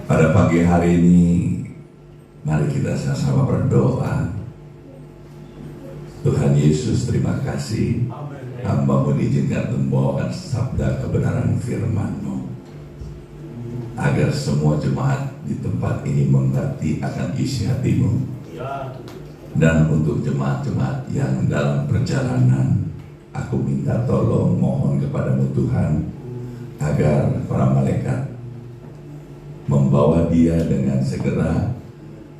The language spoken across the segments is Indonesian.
Pada pagi hari ini, mari kita sama-sama berdoa. Tuhan Yesus, terima kasih. Hamba mengizinkan membawakan sabda kebenaran firman-Mu, agar semua jemaat di tempat ini mengerti akan isi hati-Mu. Dan untuk jemaat-jemaat yang dalam perjalanan, aku minta tolong mohon kepadamu Tuhan, agar para malaikat membawa dia dengan segera,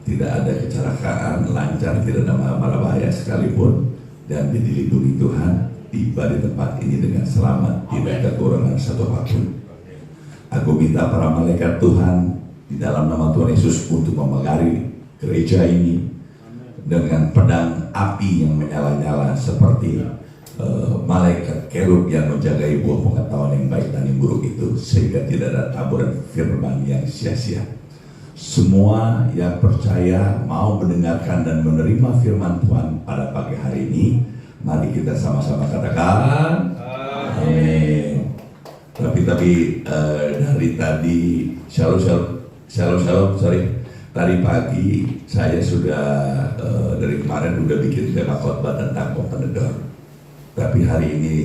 tidak ada kecelakaan, lancar, tidak ada mara bahaya sekalipun, dan dia dilindungi Tuhan, tiba di tempat ini dengan selamat, tidak kekurangan satu apapun. Aku minta para malaikat Tuhan di dalam nama Tuhan Yesus untuk memagari gereja ini dengan pedang api yang menyala-nyala seperti malaikat kerub yang menjagai buah pengetahuan yang baik dan yang buruk itu, sehingga tidak ada taburan firman yang sia-sia. Semua yang percaya mau mendengarkan dan menerima firman Tuhan pada pagi hari ini, mari kita sama-sama katakan amin. Tapi dari tadi shalom, tadi pagi saya sudah dari kemarin udah bikin tema khotbah tentang open the door. Tapi hari ini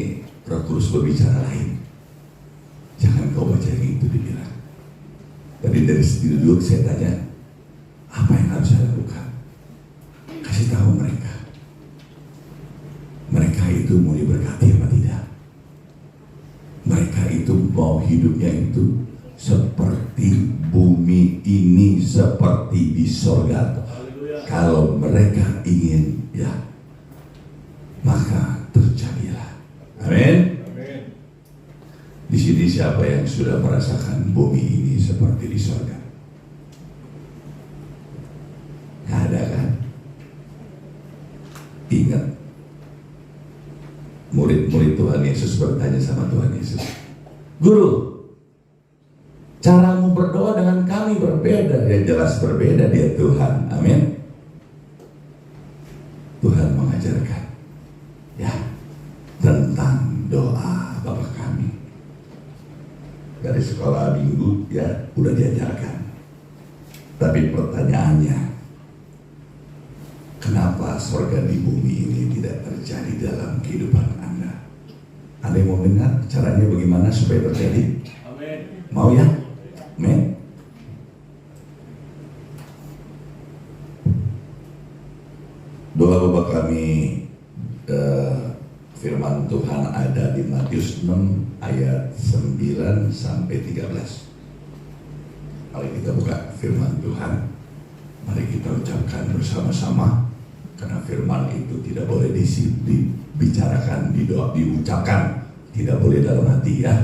Roh Kudus berbicara lain. Jangan kau baca yang itu dibilang. Tadi dari duduk saya tanya, apa yang harus saya lakukan? Kasih tahu mereka. Mereka itu mau diberkati apa tidak? Mereka itu mau hidupnya itu seperti bumi ini, seperti di sorga. Kalau mereka ingin, ya, maka terjadilah. Amin. Di sini siapa yang sudah merasakan bumi ini seperti di surga? Nggak ada kan? Ingat, murid-murid Tuhan Yesus bertanya sama Tuhan Yesus, Guru, caramu berdoa dengan kami berbeda. Ya jelas berbeda, dia Tuhan. Amin. Tuhan mengajarkan, ya, tentang doa Bapa kami. Dari sekolah minggu, ya, udah diajarkan. Tapi pertanyaannya, kenapa surga di bumi ini tidak terjadi dalam kehidupan Anda? Ada yang mau dengar caranya bagaimana supaya terjadi? Amin. Mau ya? Amin. Doa Bapa kami, firman Tuhan ada di Matius 6 ayat 9 sampai 13. Mari kita buka firman Tuhan. Mari kita ucapkan bersama-sama, karena firman itu tidak boleh dibicarakan, diucapkan, tidak boleh dalam hati, ya.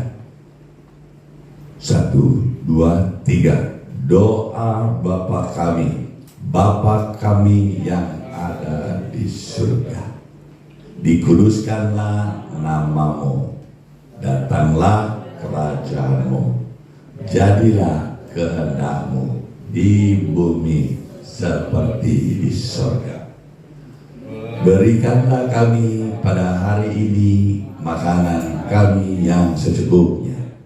1, 2, 3. Doa Bapa kami yang ada di surga, dikuduskanlah namamu, datanglah kerajaanmu, jadilah kehendakmu di bumi seperti di surga. Berikanlah kami pada hari ini makanan kami yang secukupnya,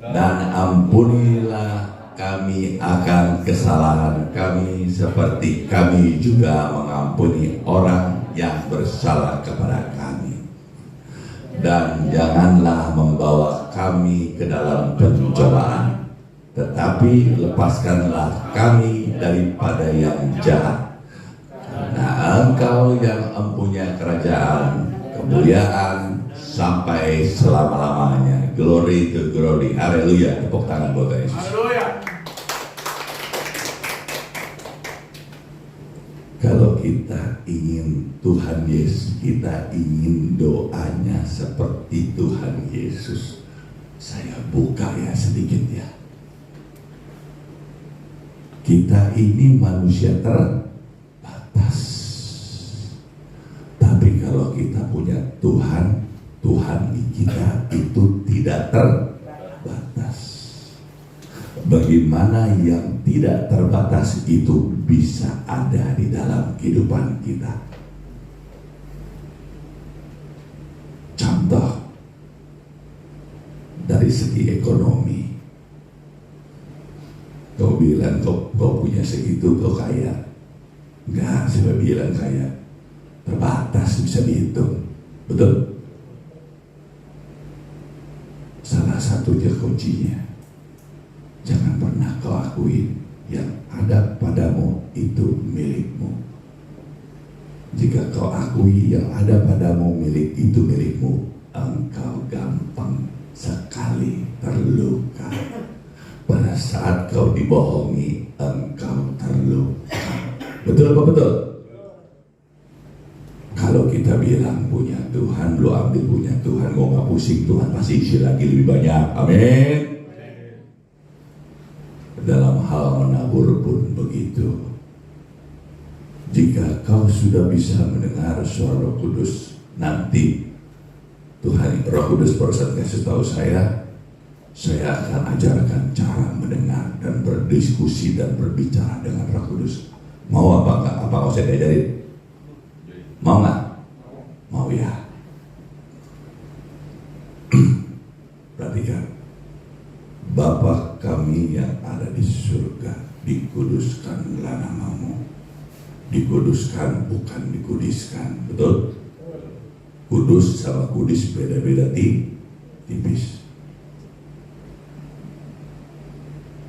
dan ampunilah kami akan kesalahan kami seperti kami juga mengampuni orang yang bersalah kepada kami. Dan janganlah membawa kami ke dalam pencobaan, tetapi lepaskanlah kami daripada yang jahat. Karena Engkau yang mempunyai kerajaan, kemuliaan sampai selama-lamanya. Glory to glory. Haleluya. Tepuk tangan buat Yesus. Haleluya. Kalau kita ingin Tuhan Yesus, kita ingin doanya seperti Tuhan Yesus. Saya buka ya sedikit ya. Kita ini manusia terbatas. Tapi kalau kita punya Tuhan, Tuhan kita itu tidak terbatas. Bagaimana yang tidak terbatas itu bisa ada di dalam kehidupan kita? Contoh, dari segi ekonomi, kau bilang kau punya segitu, kau kaya. Enggak, saya bilang kaya terbatas, bisa dihitung. Betul? Salah satunya kuncinya, jangan pernah kau akui yang ada padamu itu milikmu. Jika kau akui yang ada padamu milik itu milikmu, engkau gampang sekali terluka. Pada saat kau dibohongi, engkau terluka. Betul apa betul? Kalau kita bilang punya Tuhan, lu ambil punya Tuhan, gua gak pusing, Tuhan pasti isi lagi lebih banyak. Amin. Dalam hal menabur pun begitu. Jika kau sudah bisa mendengar suara Roh Kudus, nanti Tuhan Roh Kudus barusan kasih tahu saya akan ajarkan cara mendengar dan berdiskusi dan berbicara dengan Roh Kudus. Mau apa enggak? Apa mau saya diajarin? Mau enggak? Mau ya. Perhatikan. Bapa kami yang ada di surga, dikuduskanlah namamu. Dikuduskan bukan dikudiskan, betul? Kudus sama kudis beda-beda tipis.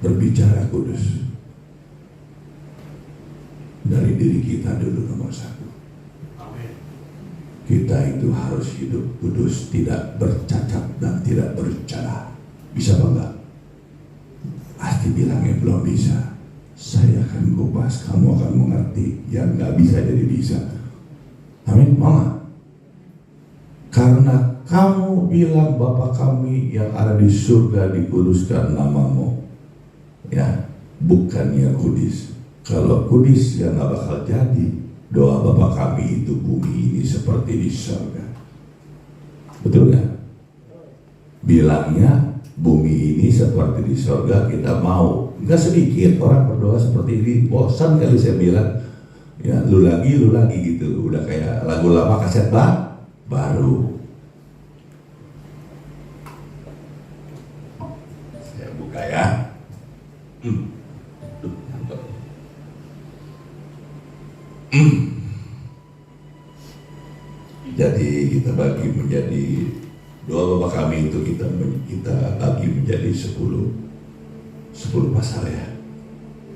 Berbicara kudus dari diri kita dulu nomor satu. Kita itu harus hidup kudus, tidak bercacat dan tidak bercela. Bisa apa enggak? Pasti bilangnya belum bisa. Saya akan kupas, kamu akan mengerti. Yang nggak bisa jadi bisa. Amin, mama. Karena kamu bilang Bapa kami yang ada di surga, dikuduskan namamu. Ya, bukannya kudis. Kalau kudis yang nggak bakal jadi. Doa Bapa kami itu bumi ini seperti di surga. Betul nggak? Bilangnya bumi ini seperti di surga, kita mau. Enggak sedikit orang berdoa seperti ini. Bosan kali saya bilang. Ya, lu lagi gitu. Udah kayak lagu lama kaset baru. Saya buka ya. Jadi kita bagi menjadi doa Bapa kami itu kita bagi menjadi 10 pasal ya.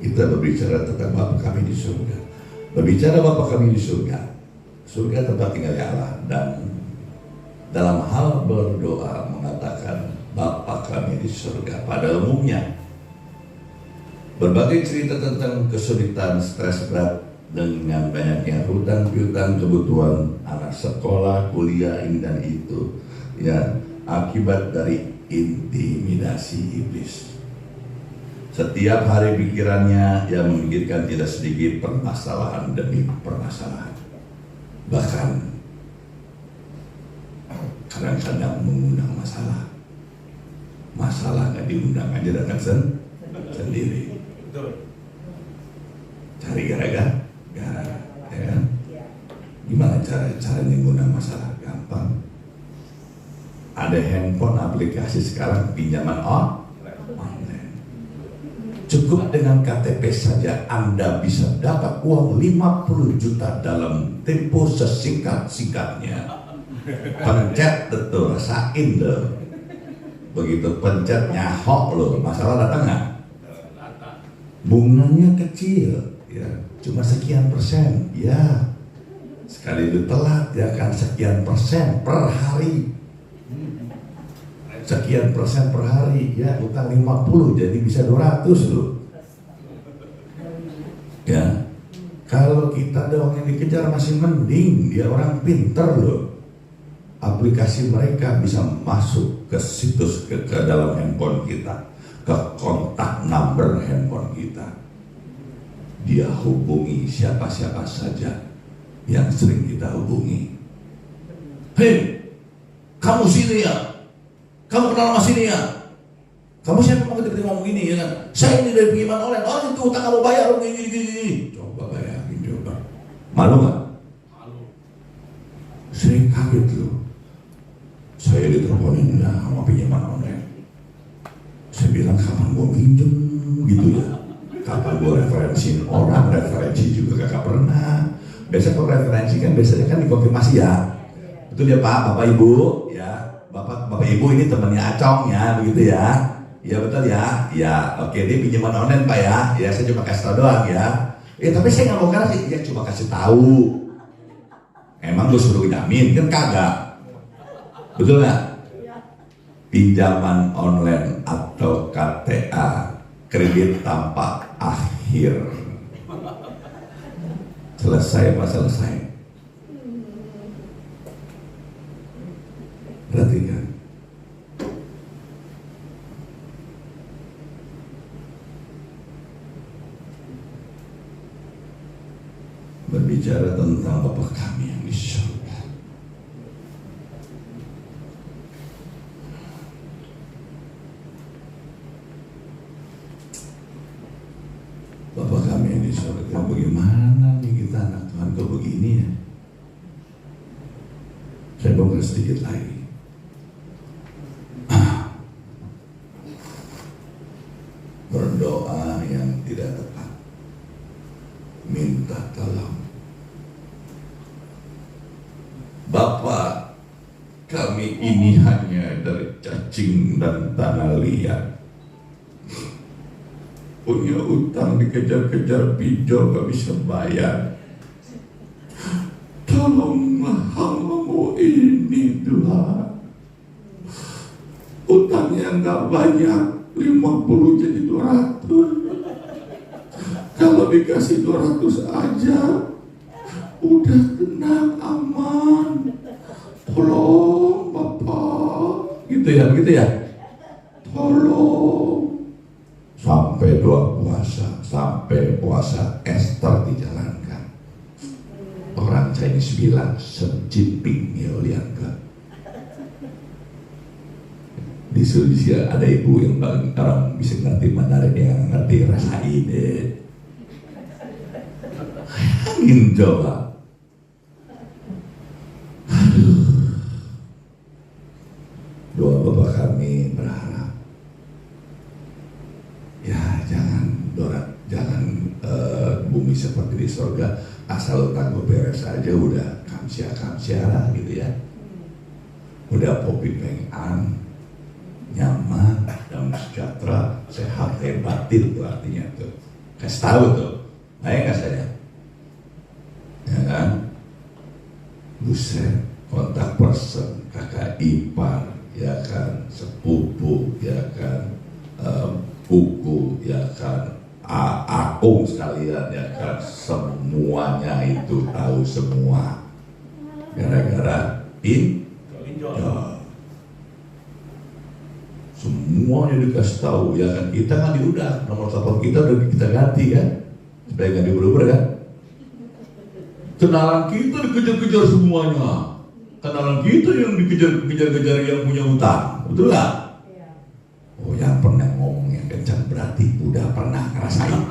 Kita berbicara tentang Bapa kami di surga. Berbicara Bapa kami di surga. Surga tempat tinggalnya Allah, dan dalam hal berdoa mengatakan Bapa kami di surga. Pada umumnya berbagai cerita tentang kesulitan, stres berat dengan banyaknya hutang piutang, kebutuhan anak sekolah, kuliah, ini dan itu, ya, akibat dari intimidasi iblis. Setiap hari pikirannya yang memikirkan tidak sedikit permasalahan demi permasalahan. Bahkan kadang-kadang mengundang masalah. Masalah nggak diundang aja datang sendiri. Cari gara-gara, ya kan? Gimana caranya mengundang masalah? Gampang. Ada handphone aplikasi sekarang pinjaman online. Cukup dengan KTP saja Anda bisa dapat uang 50 juta dalam tempo sesingkat-singkatnya. Pencet betul, rasain loh. Begitu pencet nyahok loh, masalah datang nggak? Bunganya kecil, ya, cuma sekian persen, ya. Sekali itu telat, ya kan sekian persen per hari. Sekian persen per hari, ya, utang 50 jadi bisa 200 loh. Ya, kalau kita doang yang dikejar masih mending, dia orang pinter loh. Aplikasi mereka bisa masuk ke situs, ke dalam handphone kita, ke kontak number handphone kita. Dia hubungi siapa-siapa saja yang sering kita hubungi. Hei, kamu sini ya? Kamu kenal sama sini ya? Kamu siapa mau kita ngomong gini ya kan? Saya ini dari pinjaman online. Oh itu utang kamu bayar gini. Coba bayarin coba. Malu nggak? Malu. Saya kaget loh. Saya diteleponin sama pinjaman online. Saya bilang kapan gua pinjem gitu ya? Kapan gua referensiin orang? Referensi juga kakak pernah. Biasa kalau referensi kan biasanya kan dikonfirmasi ya. Betul ya Pak, Bapak Ibu ya. Bapak Ibu ini temannya Acong ya, begitu ya? Ya betul ya? Ya, oke, dia pinjaman online Pak ya? Ya saya cuma kasih tahu doang ya. Tapi saya nggak mau kasih, ya cuma kasih tahu. Emang gue suruh jamin? Kan kagak. Betul nggak? Pinjaman online atau KTA, kredit tanpa akhir, selesai apa selesai? Perhatikan. Berbicara tentang Bapa kami yang di surga. Bapa kami yang di surga, bagaimana nih kita anak Tuhan kok begini ya? Saya bongkar sedikit lagi. Berdoa yang tidak tepat, minta tolong. Bapa, kami ini hanya dari cacing dan tanah liat, punya utang dikejar-kejar pinjol gak bisa bayar. Tolonglah hamba-Mu ini Tuhan. Utangnya gak banyak, 50 jadi 200. Kalau dikasih 200 aja udah tenang, aman. Tolong Bapak. Gitu ya, begitu ya. Tolong. Sampai sampai puasa Esther dijalankan. Orang Chinese bilang senjiping ya, lihat kan. Di Sulawesi ada ibu yang orang bisa ngerti Mandarin, yang ngerti rasain deh. Angin coba. Aduh. Doa Bapa kami berharap, ya jangan bumi seperti di surga, asal utang gue beres aja udah kamsia lah gitu ya. Udah popi pengan, nyaman, damai sejahtera, sehat, batin tuh artinya tuh. Kasih tahu tuh, baik gak saya? Ya kan? Buset, kontak person, kakak ipar, ya kan, sepupu, ya kan, buku, ya kan, akung sekalian, ya kan, semuanya itu tahu semua. Gara-gara pinjol. Semuanya dikasih tahu, ya kan. Kita kan diudah, nomor telepon kita udah kita ganti kan, supaya nggak diuber-uber kan. Kenalan kita dikejar-kejar semuanya. Kenalan kita yang dikejar-kejar yang punya utang, betul nggak? Oh, yang pernah ngomong yang kencang berarti udah pernah ngerasain.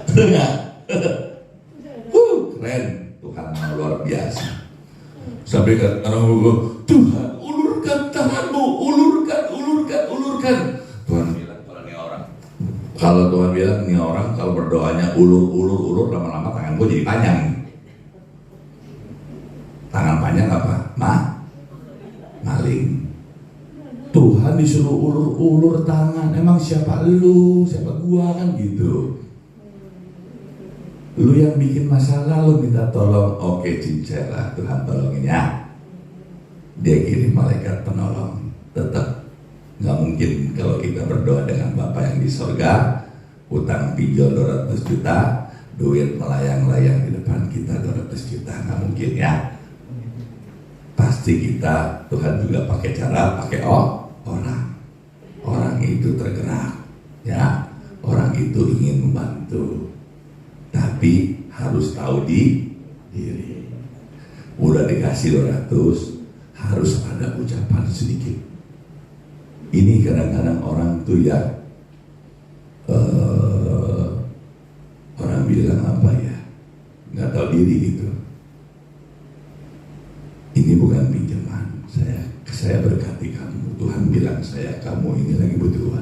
Betul nggak? Keren, Tuhan luar biasa. Sampai kan orang ngomong, Tuhan ulurkan tanganmu, ulurkan. Tuhan bilang kalau Tuhan bilang nih orang kalau berdoanya ulur, lama-lama tangan gue jadi panjang. Tangan panjang apa? Maling. Tuhan disuruh ulur tangan. Emang siapa lu? Siapa gua kan gitu. Lu yang bikin masalah, lu minta tolong. Oke, cincin lah, Tuhan tolongin ya. Dia kirim malaikat penolong. Tetap nggak mungkin kalau kita berdoa dengan Bapa yang di sorga, utang pinjol 200 juta, duit melayang-layang di depan kita 200 juta, nggak mungkin ya. Pasti kita, Tuhan juga pakai orang itu tergerak, ya, orang itu ingin membantu, tapi harus tahu diri. Udah dikasih 200, harus ada ucapan sedikit. Ini kadang-kadang orang tuh ya, orang bilang apa ya, nggak tahu diri gitu. Ini bukan pinjaman, saya berkati kamu. Tuhan bilang kamu ini lagi butuh.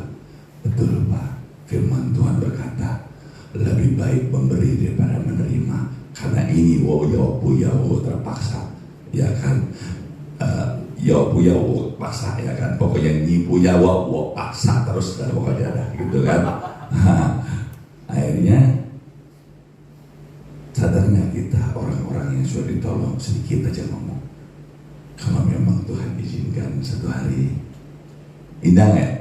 Betul Pak, firman Tuhan berkata, lebih baik memberi daripada menerima. Karena ini terpaksa, ya kan, paksa, ya kan, pokoknya nipu paksa terus, pokoknya ada gitu kan. Akhirnya sadarnya kita orang-orang sudah ditolong, sedikit aja ngomong. Kalau memang Tuhan izinkan satu hari, indah nggak?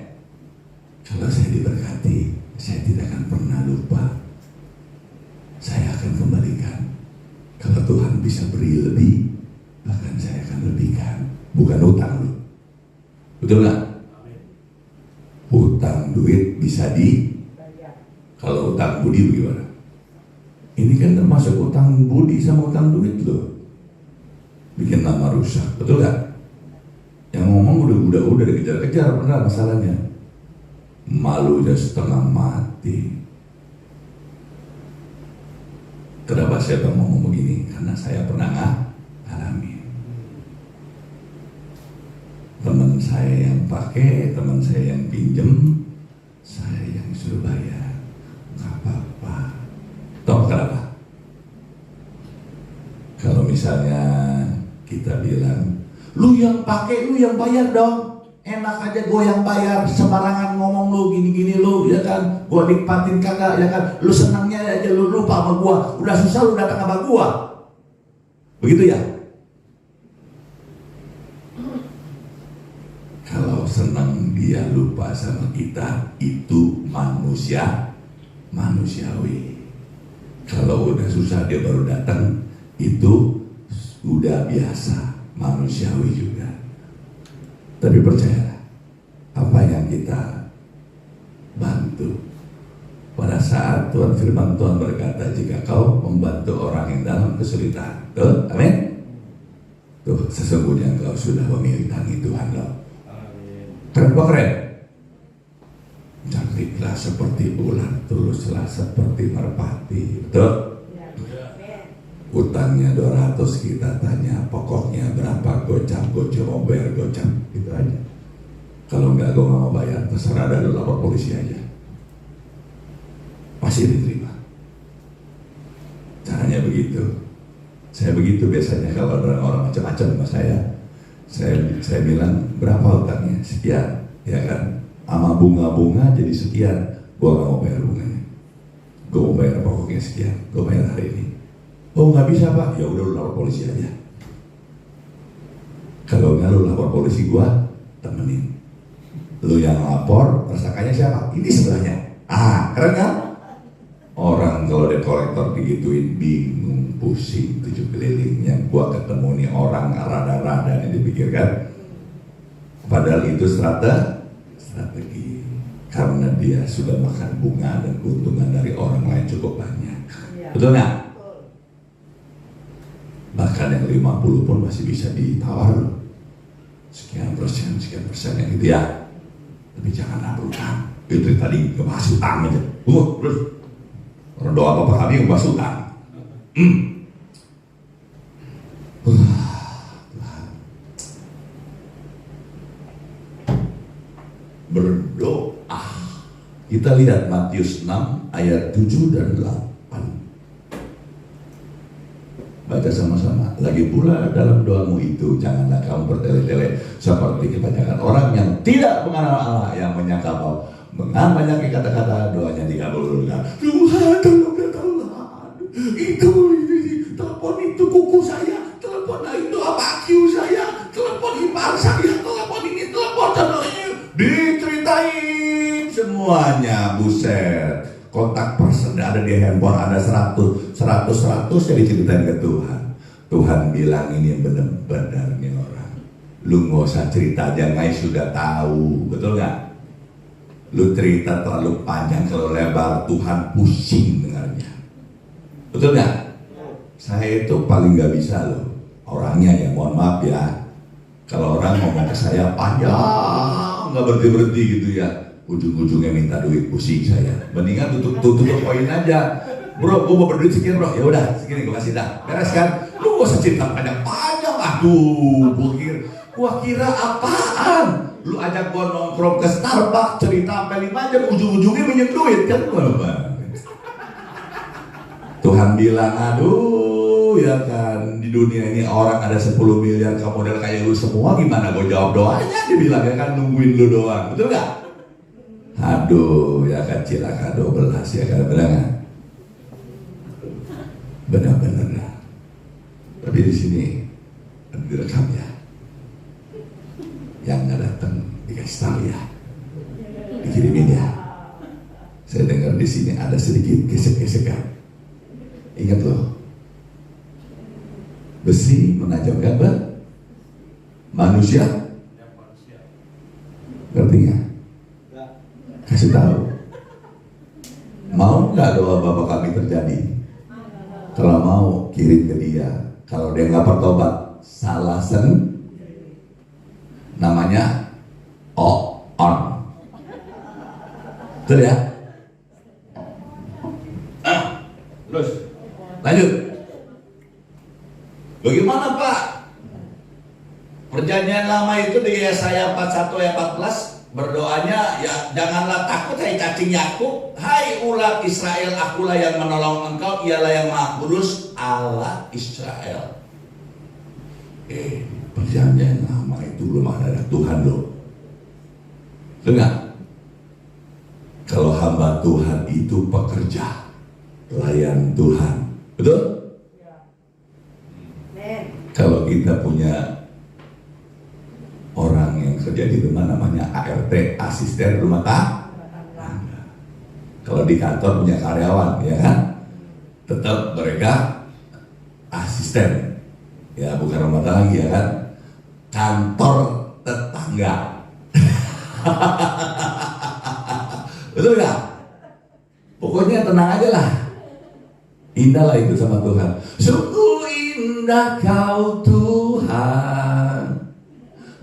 Kalau saya diberkati, saya tidak akan pernah lupa. Saya akan kembalikan. Kalau Tuhan bisa beri lebih, bahkan saya akan lebihkan. Bukan utang loh. Betul nggak? Utang duit bisa kalau utang budi bagaimana? Ini kan termasuk utang budi sama utang duit loh. Bikin nama rusak, betul nggak? Yang ngomong udah dikejar-kejar, benar masalahnya. Malunya setengah mati. Kenapa saya ngomong begini? Karena saya pernah alami. Teman saya yang pakai, teman saya yang pinjem, saya yang suruh bayar. Nggak apa-apa. Tahu kenapa? Kalau misalnya kita bilang, lu yang pakai, lu yang bayar dong. Enak aja gue yang bayar, sembarangan ngomong lu gini-gini lu, ya kan? Gue nikmatin kagak, ya kan? Lu senangnya aja lu lupa sama gue. Udah susah lu datang sama gue. Begitu ya? Kalau senang dia lupa sama kita, itu manusiawi. Kalau udah susah dia baru datang, itu udah biasa, manusiawi juga. Tapi percayalah, apa yang kita bantu, pada saat Tuhan firman Tuhan berkata, jika kau membantu orang yang dalam kesulitan, tuh, amin. Tuh, sesungguhnya kau sudah memilikangi Tuhan loh. Keren apa keren? Cantiklah seperti ular, tuluslah seperti merpati. Betul? Utangnya 200, kita tanya pokoknya berapa, gocap mau bayar gocap, gitu aja. Kalau enggak gue nggak mau bayar, terserah, ada lu lapor polisi aja, masih diterima. Caranya begitu. Saya begitu biasanya kalau ada orang macam-macam sama saya bilang berapa utangnya, sekian, ya kan, sama bunga-bunga jadi sekian. Gue nggak mau bayar bunganya, gue mau bayar pokoknya sekian, gue bayar hari ini. Oh nggak bisa pak, ya udah lu lapor polisi aja. Kalau nggak lu lapor polisi, gua temenin. Lu yang lapor, tersangkanya siapa? Ini sebelahnya. Keren kan? Orang kalau dia kolektor digituin bingung, pusing, 7 keliling. Yang gua ketemu nih orang rada-rada yang dipikirkan. Padahal itu strategi. Karena dia sudah makan bunga dan keuntungan dari orang lain cukup banyak. Betul nggak? Bahkan yang 50 pun masih bisa ditawar sekian persen yang gitu ya. Tapi jangan nabulkan. Itu tadi ngebahas utang aja. Terus orang doa bapak kami ngebahas utang. Berdoa. Kita lihat Matius 6 ayat 7 dan 8. Baca sama-sama. Lagi pula dalam doamu itu, janganlah kamu bertele-tele seperti kebanyakan orang yang tidak mengenal Allah, yang menyangka bahwa dengan banyak kata-kata doanya dikabulkan. Tuhan tolong ya Tuhan, itu telepon itu kuku saya, telepon itu apa Q saya, telepon ipar saya, telepon ini, telepon contohnya, diceritain semuanya, buset. Kontak person ada di handphone, ada 100 yang diceritain ke Tuhan. Tuhan bilang ini benar-benar nih orang. Lu nggak usah cerita aja, Ngai sudah tahu, betul nggak? Lu cerita terlalu panjang, kalau lebar Tuhan pusing dengarnya, betul nggak? Saya itu paling nggak bisa loh orangnya ya, mohon maaf ya. Kalau orang ngomong ke saya panjang, nggak berhenti gitu ya. Ujung-ujungnya minta duit, pusing saya. Mendingan tutup poin aja. Bro, gue mau berduit sekian bro. Ya udah, segini gue kasih dah. Beres kan? Lu gak usah cerita panjang-panjang. Aduh, gue kira apaan? Lu ajak gue nongkrong ke Starbucks, cerita sampai 5 jam, ujung-ujungnya minjem duit kan? Tuhan bilang, aduh ya kan, di dunia ini orang ada 10 miliar model kayak lu semua, gimana gue jawab doanya? Dia bilang ya kan, nungguin lu doang, betul gak? Aduh, ya kan cilaka 12 ya kan, benar. Tapi di sini direkam ya. Yang nggak datang dikasih tahu ya, dikirimin ya. Saya dengar di sini ada sedikit gesek-gesekan. Ingat loh, besi menajamkan manusia. Ngerti nggak? Kasih tahu. Mau nggak doa Bapak kami terjadi? Kalau mau, kirim ke dia. Kalau dia nggak bertobat, salah namanya on. Betul ya? Terus lanjut. Bagaimana Pak? Perjanjian lama itu di Yesaya 41 ayat 14 berdoanya, ya janganlah takut hai cacing Yakub, hai ulat Israel, akulah yang menolong engkau, ialah yang Maha Kudus Allah Israel. Perjanjian lama itu belum ada Tuhan loh. Dengar, kalau hamba Tuhan itu pekerja, pelayan Tuhan, betul? Kalau kita punya orang yang kerja di rumah namanya ART, asisten rumah tangga. Kalau di kantor punya karyawan, ya kan? Tetap mereka asisten. Ya bukan rumah tangga lagi, ya kan? Kantor tetangga. Betul gak? Pokoknya tenang aja lah. Indah lah itu sama Tuhan. Sungguh indah kau Tuhan,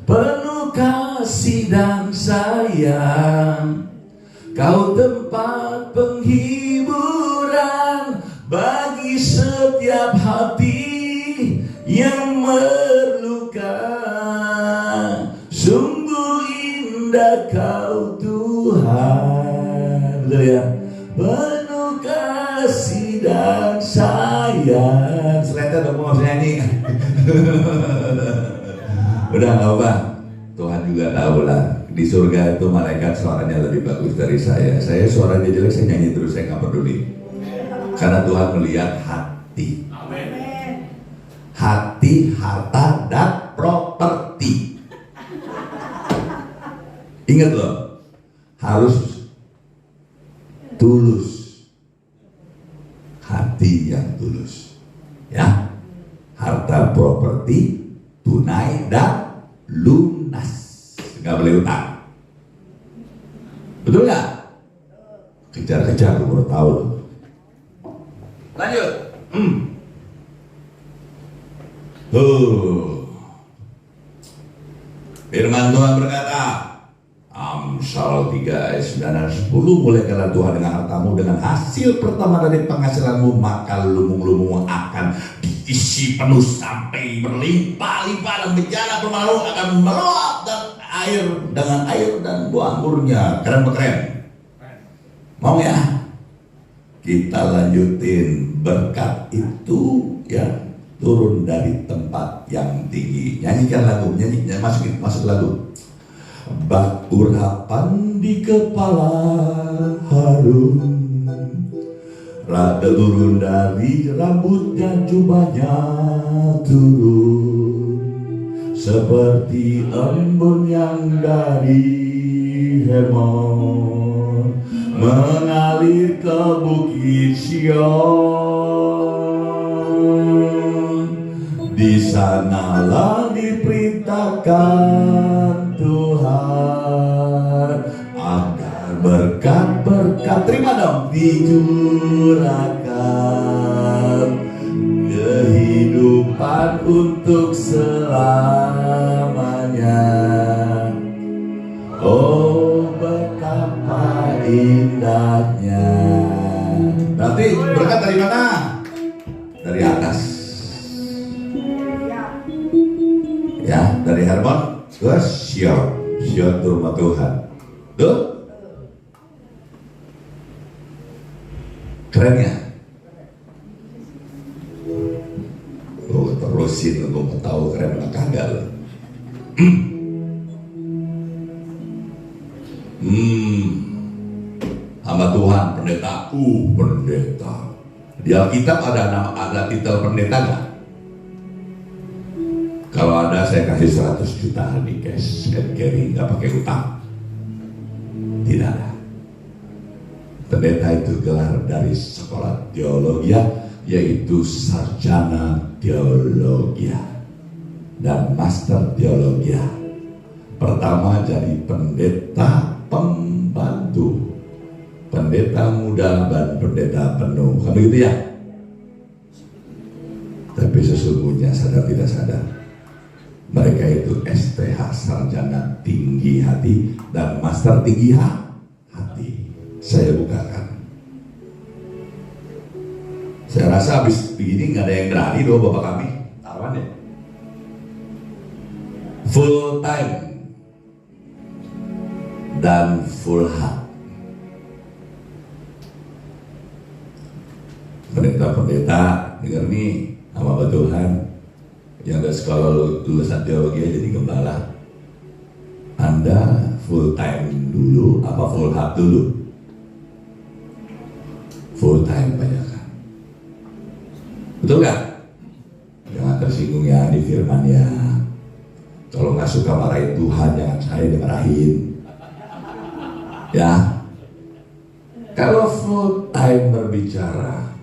penuh kasih dan sayang. Kau tempat penghiburan bagi setiap hati yang memerlukan. Sungguh indah kau Tuhan, ya, penuh kasih dan sayang. Selesai dong mau nyanyi. Udah nggak apa, Tuhan juga tahu lah. Di surga itu malaikat suaranya lebih bagus dari saya. Saya suaranya jelek, saya nyanyi terus, saya nggak peduli. Karena Tuhan melihat hati. Hati, harta, dan properti. Ingat loh, harus tulus. Hati yang tulus, ya. Harta, properti, tunai dan lunas, nggak boleh utang. Betul nggak? Kejar-kejar, baru tahu. Lanjut. Firman Tuhan berkata, Amsal 3 ayat 9 dan 10, mulaikanlah Tuhan dengan hartamu, dengan hasil pertama dari penghasilanmu, maka lumung-lumungmu akan diisi penuh sampai berlimpah-limpah, dan bencana pemalu akan meluap dan air dengan air dan buah anggurnya. Keren-keren. Mau ya? Kita lanjutin. Berkat itu ya turun dari tempat yang tinggi. Nyanyikan lagu, masuk lagu. Bak urapan di kepala harum, rada turun dari rambutnya, jubahnya turun seperti embun yang dari Hermon mengalir ke bukit Sion. Di sanalah diperintahkan Tuhan agar berkat-berkat, terima dong, dicurahkan kehidupan untuk selamanya. Oh, betapa indahnya. Berarti berkat dari mana? Dari atas. Ya, dari Hermon ke Sion. Sion itu rumah Tuhan. Tuh? Keren ya? Oh, terusin, gue mau tahu keren apa kagak loh. Hamba Tuhan, pendeta. Pendeta. Di Alkitab ada titel pendeta nggak? Kalau ada saya kasih 100 juta di cash and carry, nggak pakai utang. Tidak ada. Pendeta itu gelar dari sekolah teologi, yaitu sarjana teologi dan master teologi. Pertama jadi pendeta pembantu, pendeta muda dan pendeta penuh, kan begitu ya? Tapi sesungguhnya sadar tidak sadar, mereka itu STH, sarjana tinggi hati dan master tinggi hati. Saya bukakan. Saya rasa habis begini nggak ada yang berani doa bapak kami, taruhan ya. Full time dan full heart. Pendeta-pendeta dengar nih sama Tuhan, yang ada sekolah lulusan teologi jadi gembala. Anda full time dulu apa full heart dulu? Full time banyak kan? Betul nggak? Jangan tersinggung ya di firman ya. Kalau nggak suka marahin Tuhan, jangan saya dimarahin. Ya. Kalau full time berbicara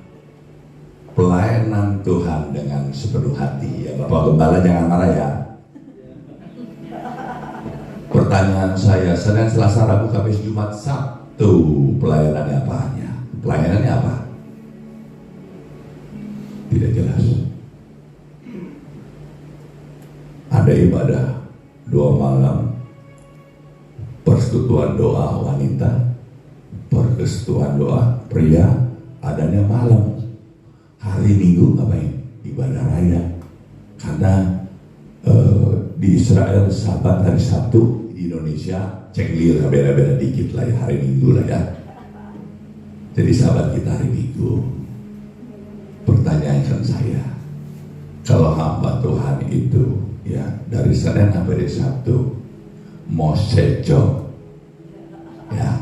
pelayanan Tuhan dengan sepenuh hati, ya Bapak Gembala jangan marah ya. Pertanyaan saya, Senin, Selasa, Rabu, Kamis, Jumat, Sabtu, pelayanannya apanya? Pelayanannya apa? Tidak jelas. Ada ibadah 2 malam, persekutuan doa wanita, persekutuan doa pria, adanya malam. Hari Minggu ngapain? Ibadah raya. Karena di Israel Sabat hari Sabtu, di Indonesia cenglir, beda-beda dikit lah ya, hari Minggu lah ya. Jadi Sabat kita hari Minggu. Pertanyaan saya, kalau hamba Tuhan itu ya dari Senin sampai di Sabtu mau sejo, ya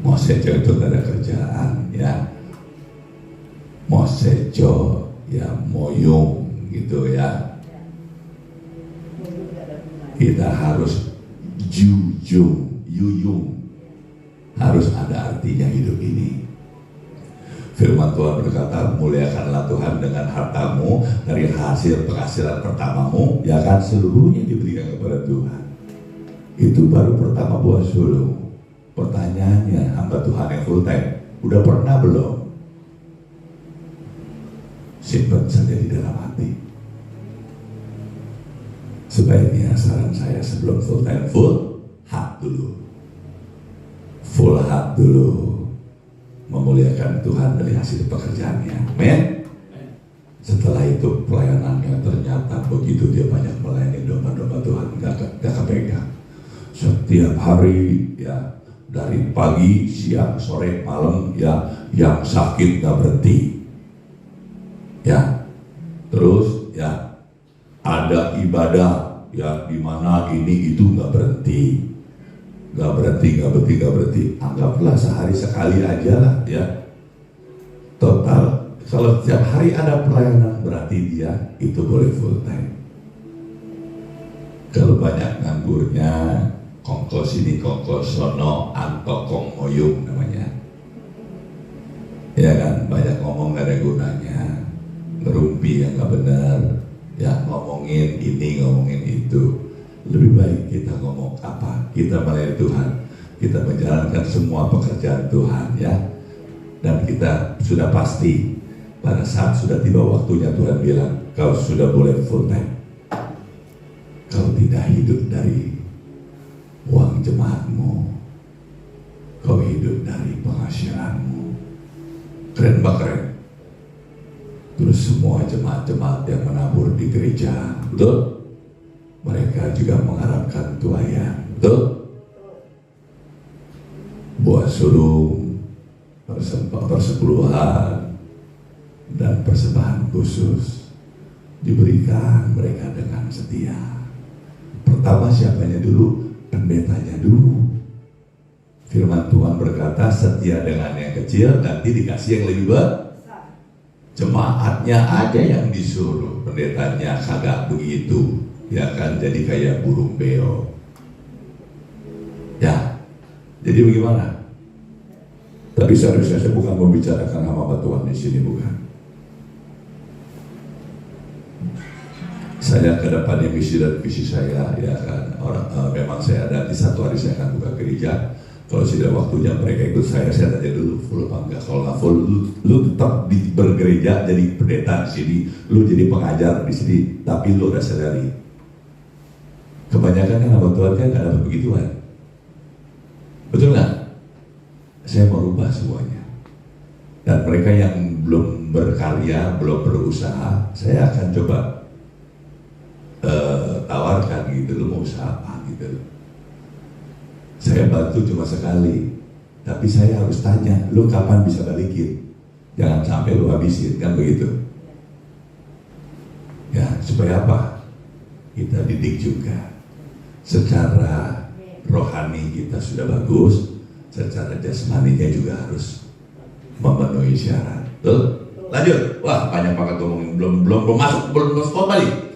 mau sejo itu gak ada kerjaan ya, mau sejo ya moyong gitu ya, kita harus yuyung, harus ada artinya hidup ini. Firman Tuhan berkata, muliakanlah Tuhan dengan hartamu, dari hasil penghasilan pertamamu, ya kan, seluruhnya diberikan kepada Tuhan. Itu baru pertama buah sulung. Pertanyaannya, hamba Tuhan yang full time, udah pernah belum? Simpan saja di dalam hati. Sebaiknya saran saya sebelum full time, full heart dulu. Full heart dulu. Memuliakan Tuhan dari hasil pekerjaannya. Amin. Setelah itu pelayanannya ternyata begitu dia banyak melayani domba-domba Tuhan, gak kepegang. Setiap hari ya, dari pagi, siang, sore, malam ya, yang sakit gak berhenti. Ya, terus ya ada ibadah ya di mana ini itu gak berhenti. Gak berhenti. Anggaplah sehari sekali aja lah ya. Total, kalau setiap hari ada pelayanan berarti dia itu boleh full time. Kalau banyak nganggurnya, kongkos ini, kongkos sono, antokong moyung namanya. Ya kan, banyak ngomong gak ada gunanya, ngerumpi yang gak benar, ya ngomongin ini, ngomongin itu. Lebih baik kita ngomong apa? Kita melayani Tuhan, kita menjalankan semua pekerjaan Tuhan ya. Dan kita sudah pasti pada saat sudah tiba waktunya Tuhan bilang, kau sudah boleh full time. Kau tidak hidup dari uang jemaatmu, kau hidup dari penghasilanmu. Keren mbak, keren. Terus semua jemaat-jemaat yang menabur di gereja, betul? Mereka juga mengharapkan tuayan, betul? Buah sulung, persepuluhan, dan persembahan khusus diberikan mereka dengan setia. Pertama siapanya dulu? Pendetanya dulu. Firman Tuhan berkata, setia dengan yang kecil, nanti dikasih yang lebih besar. Jemaatnya aja yang disuruh, pendetanya kagak begitu, ya kan, jadi kayak burung beo. Ya, jadi bagaimana? Tapi seharusnya saya bukan membicarakan hamba Tuhan di sini, bukan. Saya ke depannya misi dan visi saya, ya kan. Memang saya ada di satu hari saya akan buka gereja. Kalau sudah waktunya mereka ikut saya tanya dulu full apa enggak. Kalau nggak full, lu tetap bergereja jadi pendeta di sini, lu jadi pengajar di sini, tapi lu udah sadari kebanyakan kan hamba Tuhan kan nggak dapat begituan, betul nggak? Saya mau rubah semuanya, dan mereka yang belum berkarya, belum berusaha, saya akan coba tawarkan gitu, lu mau usaha apa gitu. Saya bantu cuma sekali, tapi saya harus tanya, lu kapan bisa balikin? Jangan sampai lu habisin, kan begitu? Ya, supaya apa? Kita didik juga. Secara rohani kita sudah bagus, secara jasmaninya juga harus memenuhi syarat. Tuh, lanjut. Wah, banyak banget ngomongin, belum masuk balik.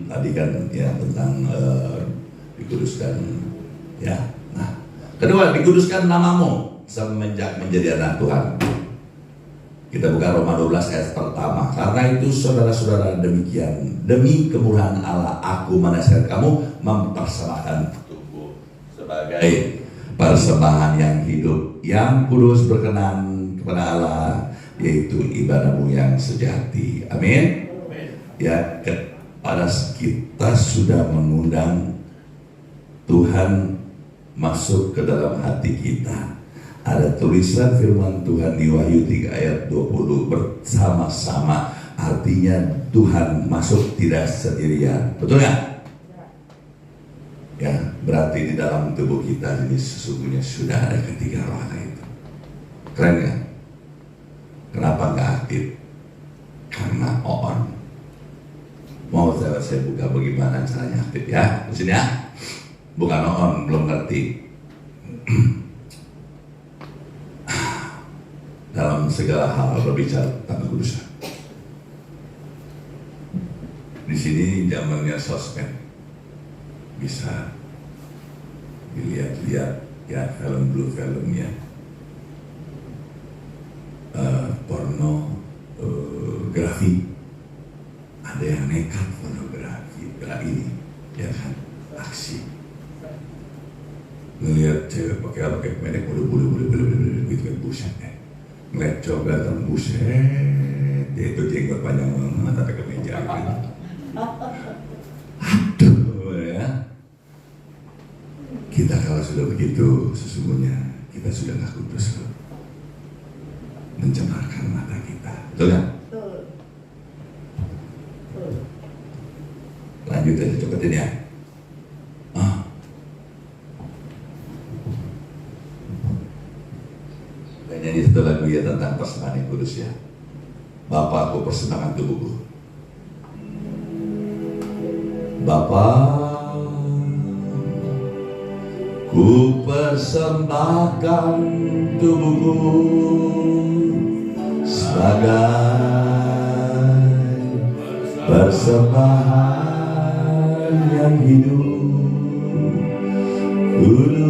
Tadi kan ya tentang dikuduskan, ya. Nah, kedua, dikuduskan namamu semenjak menjadi anak Tuhan. Kita buka Roma 12 ayat pertama. Karena itu saudara-saudara, demikian, demi kemurahan Allah aku menasihat kamu mempersembahkan tubuh sebagai persembahan yang hidup, yang kudus, berkenan kepada Allah, yaitu ibadahmu yang sejati. Amin. Ya, pada kita sudah mengundang Tuhan masuk ke dalam hati kita. Ada tulisan firman Tuhan di Wahyu 3 ayat 20, bersama-sama, artinya Tuhan masuk tidak sendirian. Betul nggak? Ya, berarti di dalam tubuh kita ini sesungguhnya sudah ada ketiga roh Allah itu. Keren nggak? Kenapa nggak aktif? Karena on. Mau saya buka bagaimana caranya aktif ya, di sini ya. Bukan on, belum ngerti. Dalam segala hal berbicara tentang kekudusan. Di sini zamannya sosmed, bisa dilihat-lihat ya, filmnya, pornografi. Ada yang nekat pornografi, ini, ya kan, aksi. Ngelihat cewek pakai pendek, bulu gitu kan, buset ya. Ngeliat cowok datang, buset, dia itu jenggot panjang banget, tapi kemeja kan. Aduh ya. Kita kalau sudah begitu, sesungguhnya kita sudah gak kudus loh. Mencemarkan mata kita, betul kan? Lanjut aja, cepetin ya. Nyanyi satu lagu ya tentang persembahan yang kudus ya. Bapa, aku persembahkan tubuhku. Bapa, ku persembahkan tubuhku sebagai persembahan yang hidup, kudus,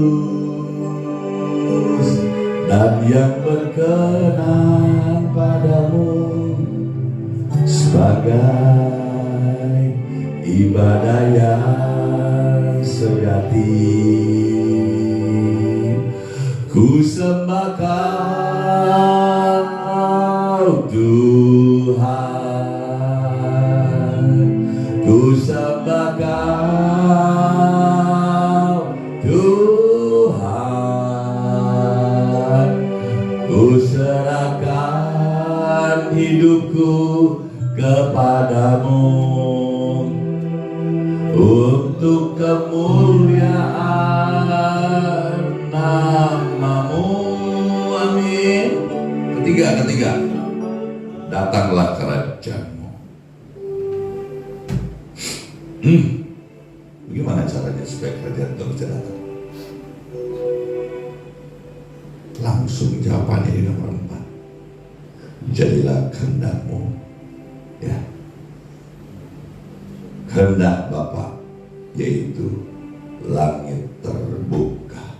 dan yang berkenan padamu, sebagai ibadah yang sejati. Ku sembahkan Tuhan, ku sembahkan Tuhan, ku serahkan hidupku kepadamu untuk kemuliaan namamu. langsung jawabannya di nomor 4. Jadilah kehendakmu, ya. Kehendak Bapa, yaitu langit terbuka,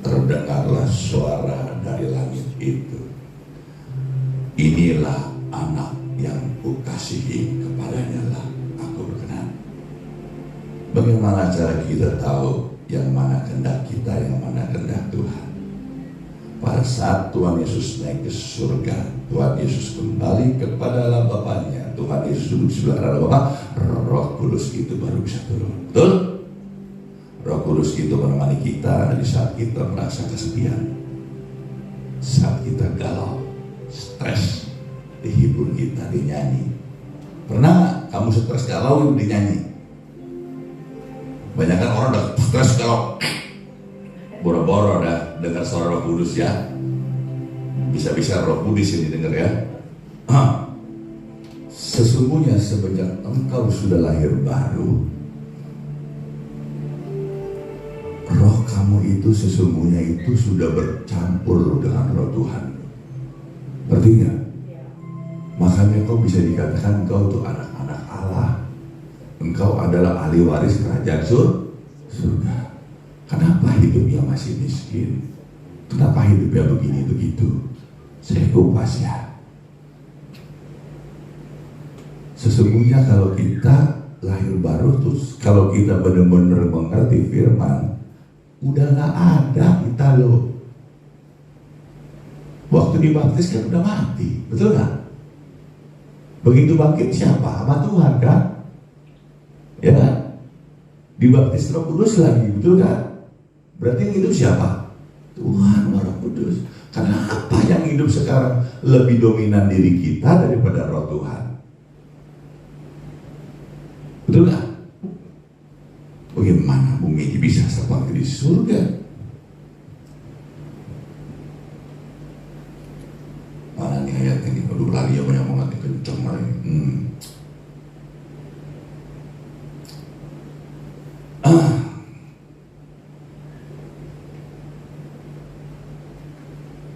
terdengarlah suara dari langit itu, inilah anak yang kukasihi, kepadanya lah aku berkenan. Bagaimana cara kita tahu yang mana kehendak kita, yang mana kehendak Tuhan? Pada saat Tuhan Yesus naik ke surga, Tuhan Yesus kembali kepada Allah Bapaknya, Tuhan Yesus duduk sebelah kanan Bapa, Roh Kudus itu baru bisa turun. Betul? Roh Kudus itu menemani kita di saat kita merasa kesepian, saat kita galau, stres, dihibur kita, dinyanyi. Pernah kamu stres galau dinyanyi? Banyak kan orang udah stres galau, boro-boro dah dengar suara Roh Kudus, ya. Bisa-bisa Roh Kudus ini dengar, ya. Sesungguhnya semenjak engkau sudah lahir baru, roh kamu itu sesungguhnya itu sudah bercampur dengan roh Tuhan. Ngerti nggak? Makanya kau bisa dikatakan engkau itu anak-anak Allah. Engkau adalah ahli waris kerajaan surga. Kenapa hidupnya masih miskin? Kenapa hidupnya begini begitu? Saya kupas, ya. Sesungguhnya kalau kita lahir baru, terus kalau kita benar-benar mengerti firman, udah gak ada kita loh. Waktu dibaptis kan udah mati, betul gak? Begitu bangkit siapa? Sama Tuhan kan? Ya kan? Dibaptis Roh Kudus lagi, betul gak? Berarti yang hidup siapa? Tuhan, Roh Kudus. Karena apa yang hidup sekarang lebih dominan diri kita daripada Roh Tuhan? Betul gak? Bagaimana bumi ini bisa seperti di surga? Mana nih ayat ini? Aduh, lari ya, banyak banget nih, kenceng lari.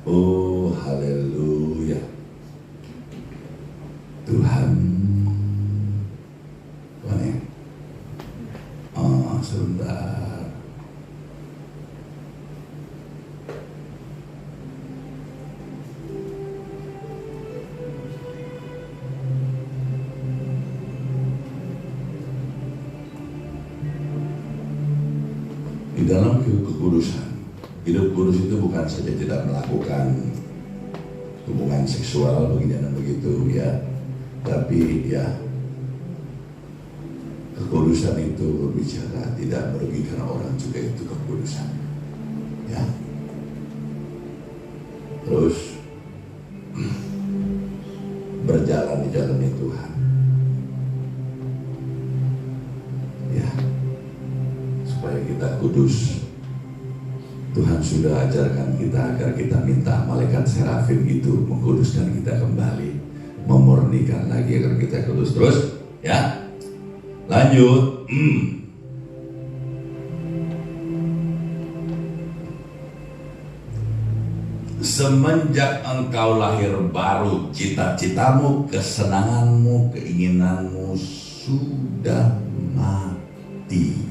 Oh, haleluya. Tuhan, mana? Sebentar. Di dalam kekudusan, hidup kudus itu bukan saja tidak melakukan hubungan seksual begini dan begitu, ya, tapi ya kekudusan itu berbicara tidak merugikan orang juga, itu kekudusan, ya. Terus berjalan di jalannya Tuhan, ya, supaya kita kudus. Tuhan sudah ajarkan kita agar kita minta malaikat serafim itu mengkuduskan kita kembali, memurnikan lagi agar kita kudus terus, ya. Lanjut. Semenjak engkau lahir baru, cita-citamu, kesenanganmu, keinginanmu sudah mati.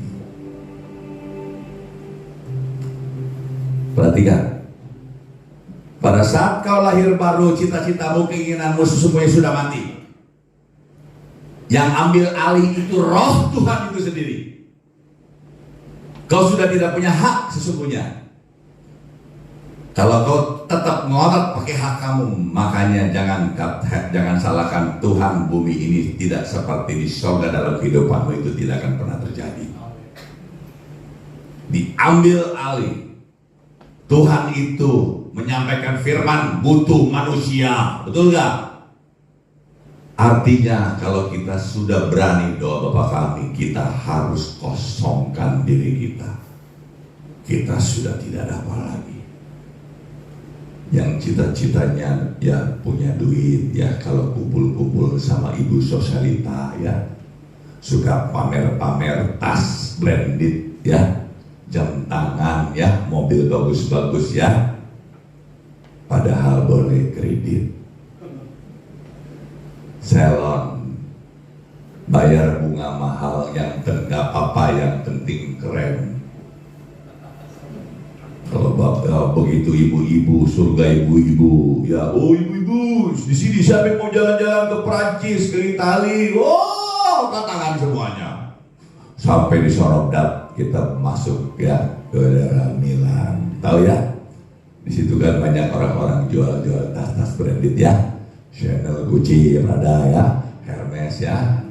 Perhatikan, pada saat kau lahir baru, cita-citamu, keinginanmu sesungguhnya sudah mati. Yang ambil alih itu roh Tuhan itu sendiri. Kau sudah tidak punya hak sesungguhnya. Kalau kau tetap ngotot pakai hak kamu, makanya jangan salahkan Tuhan. Bumi ini tidak seperti di surga, dalam kehidupanmu itu tidak akan pernah terjadi. Diambil alih. Tuhan itu menyampaikan firman butuh manusia, betul gak? Artinya kalau kita sudah berani doa Bapa kami, kita harus kosongkan diri kita. Kita sudah tidak ada apa lagi. Yang cita-citanya ya punya duit, ya kalau kumpul-kumpul sama ibu sosialita, ya suka pamer-pamer tas branded, ya jam tangan, ya mobil bagus-bagus, ya padahal boleh kredit. Salon bayar bunga mahal, yang nggak apa-apa, yang penting keren. Kalau begitu ibu-ibu, surga ibu-ibu, ya, oh ibu-ibu, di sini siapa yang mau jalan-jalan ke Prancis, ke Itali, oh, angkat tangan semuanya. Sampai di Sorobdat kita masuk ya ke daerah Milan, tahu ya? Di situ kan banyak orang-orang jual-jual tas-tas branded ya, Chanel, Gucci, Prada ya, Hermes ya,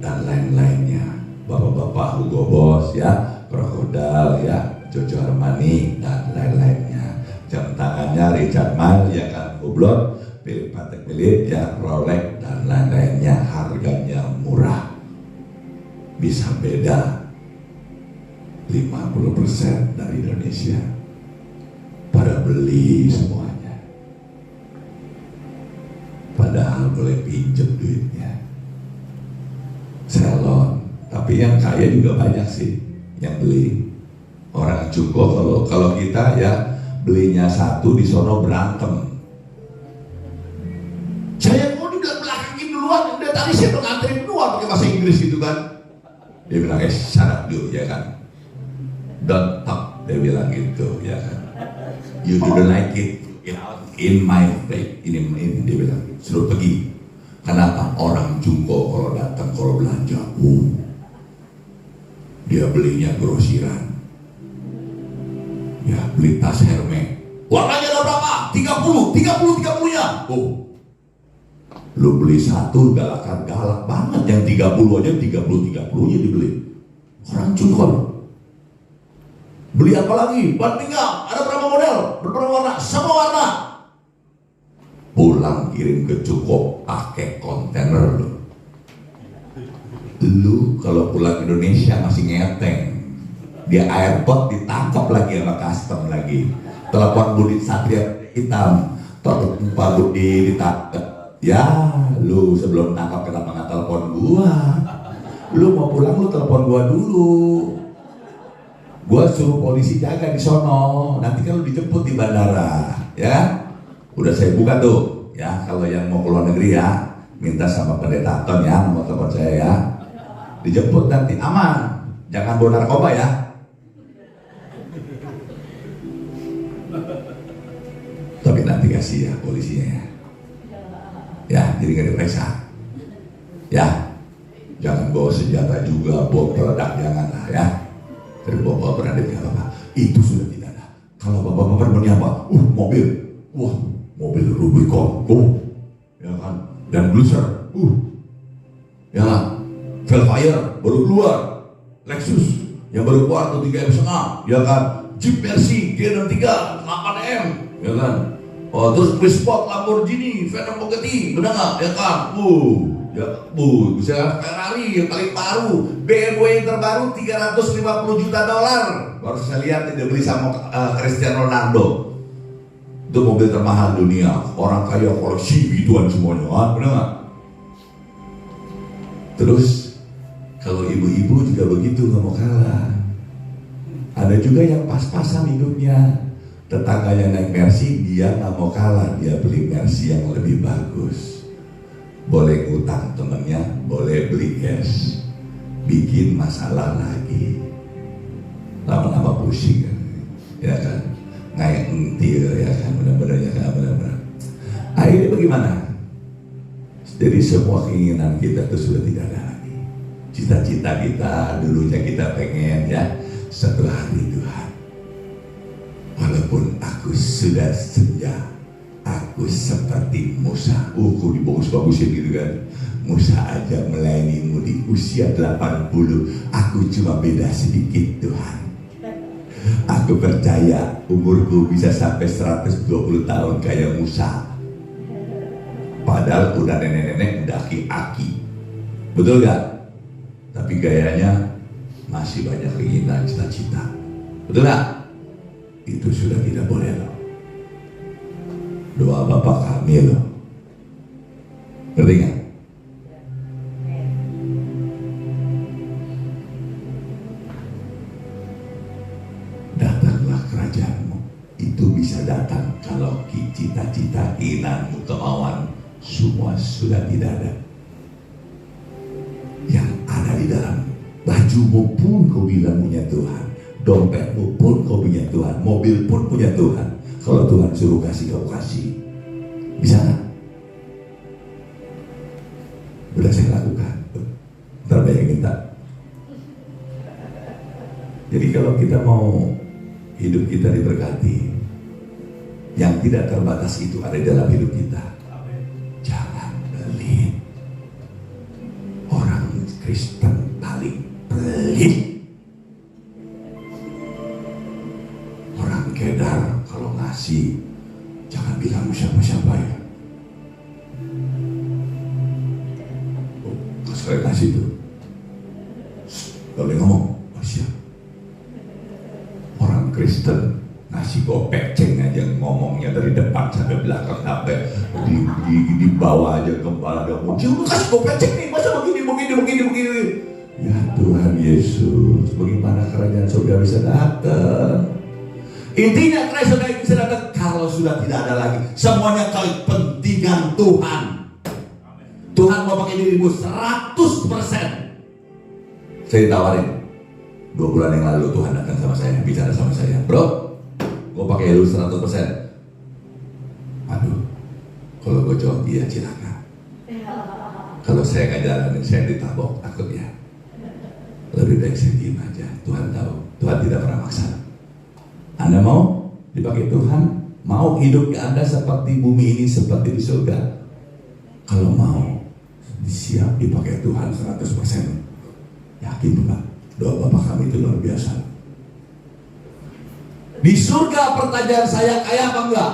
dan lain-lainnya. Bapak-bapak Hugo Boss ya, Crocodile ya, Giorgio Armani dan lain-lainnya. Jam tangannya Richard Mille ya kan, Hublot, Philippe Patek Philippe ya, Rolex dan lain-lainnya. Harganya murah, bisa beda 50% dari Indonesia. Pada beli semuanya, padahal boleh pinjem duitnya. Salon, tapi yang kaya juga banyak sih yang beli. Orang cukup kalau kita ya belinya satu, di sono berantem. Saya mau di belakangin duluan, udah tadi saya udah nganterin duluan pakai bahasa Inggris gitu kan. Dia bilang shut up dulu ya kan, don't talk, dia bilang gitu ya kan. You don't like it, get out in my face. Ini dia bilang suruh pergi. Kenapa? Orang jumbo kalau datang, kalau belanja, dia belinya grosiran. Ya, beli tas Hermes. Warnanya ada berapa? 30-nya. Oh, lu beli satu galak banget. Yang 30 aja, 30-nya dibeli. Orang cungkol. Beli apa lagi? Ban pinggang. Ada berapa model? Berapa warna? Semua warna. Pulang kirim ke Cukup pakai kontainer lu. Lu kalau pulang Indonesia masih ngeteng. Dia airport ditangkap lagi sama custom lagi. Telepon Budi Satria hitam, telepon Pak Budi ditangkap. Ya, lu sebelum tangkap kenapa nggak telepon gua? Lu mau pulang lu telepon gua dulu. Gua suruh polisi jaga di sono. Nanti kan lu dijemput di bandara, ya. Udah saya buka tuh, ya. Kalau yang mau keluar negeri ya, minta sama pendeta Ton ya, nomor telepon saya ya. Dijemput nanti aman, jangan bawa narkoba ya. Tapi nanti kasih ya polisinya ya. Ya, jadi gak diperiksa. Ya, jangan bawa senjata juga, bawa peledak jangan lah ya. Tapi bawa peledak gak apa-apa. Itu sudah tidak ada. Kalau bapak-bapak punya apa? Mobil. Wah, mobil Rubicon. Ya kan? Dan Bluser. Ya kan? Velfire baru keluar. Lexus yang baru keluar tuh 3,5 ya kan? Jeep Mercy G63 8M ya kan? Oh, terus Sport Lamborghini, Venom Bugatti, benar nggak? Ya kan? Ya, bisa Ferrari yang paling baru, BMW yang terbaru $350 juta. Baru saya lihat dia beli sama Cristiano Ronaldo. Itu mobil termahal dunia. Orang kaya koleksi gituan semuanya, benar nggak? Terus kalau ibu-ibu juga begitu, nggak mau kalah. Ada juga yang pas-pasan hidupnya. Tetangganya naik Mercy, dia nggak mau kalah, dia beli Mercy yang lebih bagus. Boleh ngutang temennya, boleh beli cash. Bikin masalah lagi. Lama-lama pusing kan, ya kan? Ngayak entil ya kan, benar-benar ya kan, benar-benar. Akhirnya bagaimana? Jadi semua keinginan kita itu sudah tidak ada lagi. Cita-cita kita dulunya kita pengen ya satu hari Tuhan. Walaupun aku sudah senja, aku seperti Musa. Kok dibagus-bagusin gitu kan. Musa aja melayanimu di usia 80. Aku cuma beda sedikit Tuhan. Aku percaya umurku bisa sampai 120 tahun kayak Musa. Padahal udah nenek-nenek, udah aki-aki. Betul gak? Tapi gayanya masih banyak keinginan, cita-cita. Betul gak? Itu sudah tidak boleh loh. Doa Bapak kami loh. Ngerti gak? Datanglah kerajaanmu. Itu bisa bisa datang kalau cita-cita, keinginan, kemauan semua sudah tidak ada. Yang ada di dalam bajumu pun kau bilang punya Tuhan, dompetmu pun kau punya Tuhan, mobil pun punya Tuhan. Kalau Tuhan suruh kasih, kau kasih. Bisa nggak? Udah saya lakukan. Ntar banyak minta. Jadi kalau kita mau hidup kita diberkati, yang tidak terbatas itu ada di dalam hidup kita. Jangan pelit. Orang Kristen paling pelit. Orang kedar kalau ngasih, jangan bilang siapa-siapa ya. Oh, sekali ngasih itu, boleh ngomong, oh, siap. Orang Kristen ngasih gopek ceng aja ngomongnya dari depan sampai belakang, sampai di bawah aja kepala ada muncul, kasih gopek ceng nih, masa begini. Ya Tuhan Yesus, bagaimana kerajaan surga bisa datang? Intinya kerajaan surga bisa datang kalau sudah tidak ada lagi semuanya kepentingan Tuhan. Tuhan mau pakai dirimu 100%. Saya ditawarin 2 bulan yang lalu, Tuhan datang sama saya, bicara sama saya, bro, gue pakai lu 100%. Aduh, kalau gue jawab iya, silakan. Kalau saya nggak jalanin, saya ditabok, takut ya. Lebih baik saya diem aja. Tuhan tahu, Tuhan tidak pernah maksa. Anda mau dipakai Tuhan, mau hidup Anda seperti bumi ini, seperti di surga. Kalau mau, siap dipakai Tuhan 100%. Yakin Pak, doa Bapak kami itu luar biasa. Di surga pertanyaan saya, kaya apa enggak?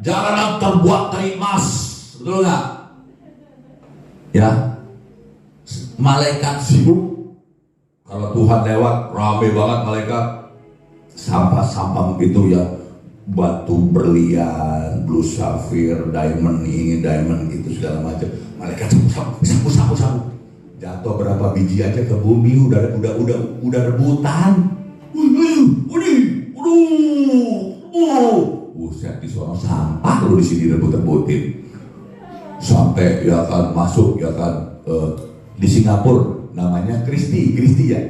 Jalanan terbuat dari emas, betul enggak? Ya, malaikat sibuk. Kalau Tuhan lewat, rame banget malaikat. Sampah-sampah begitu ya, batu berlian, blue sapphire, diamond ini, diamond itu segala macam. Malaikat sapu. Jatuh berapa biji aja ke bumi, udah rebutan. Buset, di sono sampah lu di sini rebut-rebutin. Sampai ya kan masuk ya kan di Singapura namanya Christie ya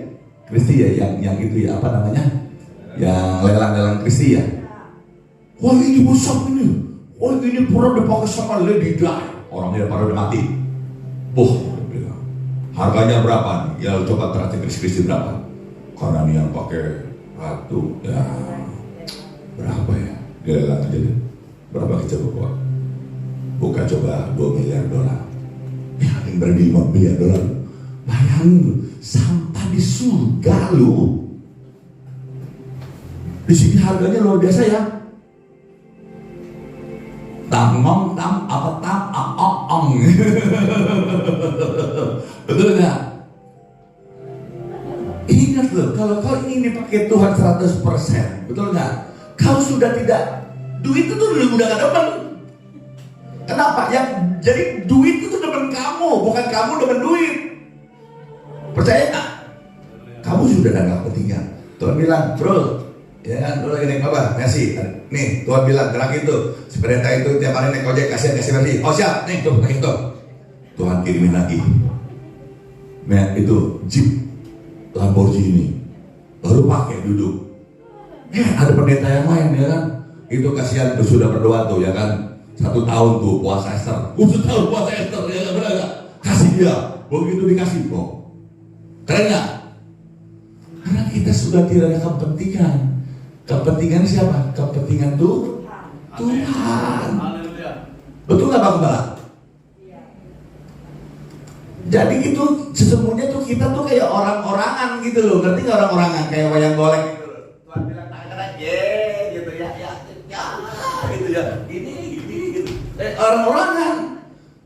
yang itu ya apa namanya, yang lelang Christie ya. Wah ini besar ini, wah ini pernah dipakai sama Lady Di, orangnya pada udah mati. Harganya berapa nih? Ya coba terakhir Christie berapa? Karena nih yang pakai ratu ya berapa ya? Dia lelang aja deh. Berapa kita buka coba $2 miliar. Ya yang berani $5 miliar. Bayangin sampah di surga lu. Di sini harganya luar biasa ya. Betul nggak? Ingat loh, kalau kau ingin dipakai Tuhan 100%, betul nggak? Kau sudah tidak, duit itu udah gak demen. Kenapa? Yang jadi duit itu demen kamu, bukan kamu demen duit. Percaya nggak? Kamu sudah gak kepentingan. Tuhan bilang, bro, ya kan, lu lagi naik apa? Ngasih. Nih, Tuhan bilang, gerak itu. Sepeda itu tiap hari naik ojek, kasih versi. Oh siap, nih, tuh, pakai itu. Tuhan kirimin lagi. Nah, itu Jeep Lamborghini. Baru pakai duduk. Ada pendeta yang lain ya kan. Itu kasihan tuh sudah berdoa tuh ya kan. 1 tahun tuh puasa Esther. 1 tahun puasa Esther ya kan, benar gak? Kasih dia. Begitu dikasih kok. Keren gak? Karena kita sudah tidak ada kepentingan. Kepentingan siapa? Kepentingan tuh Tuhan. Betul gak Pak Gembala? Jadi gitu sesungguhnya tuh kita tuh kayak orang-orangan gitu loh. Ngerti gak orang-orangan? Kayak wayang golek gitu loh. Tuhan bilang tangan gitu ya gitu ya. Gini gitu. Orang-orangan.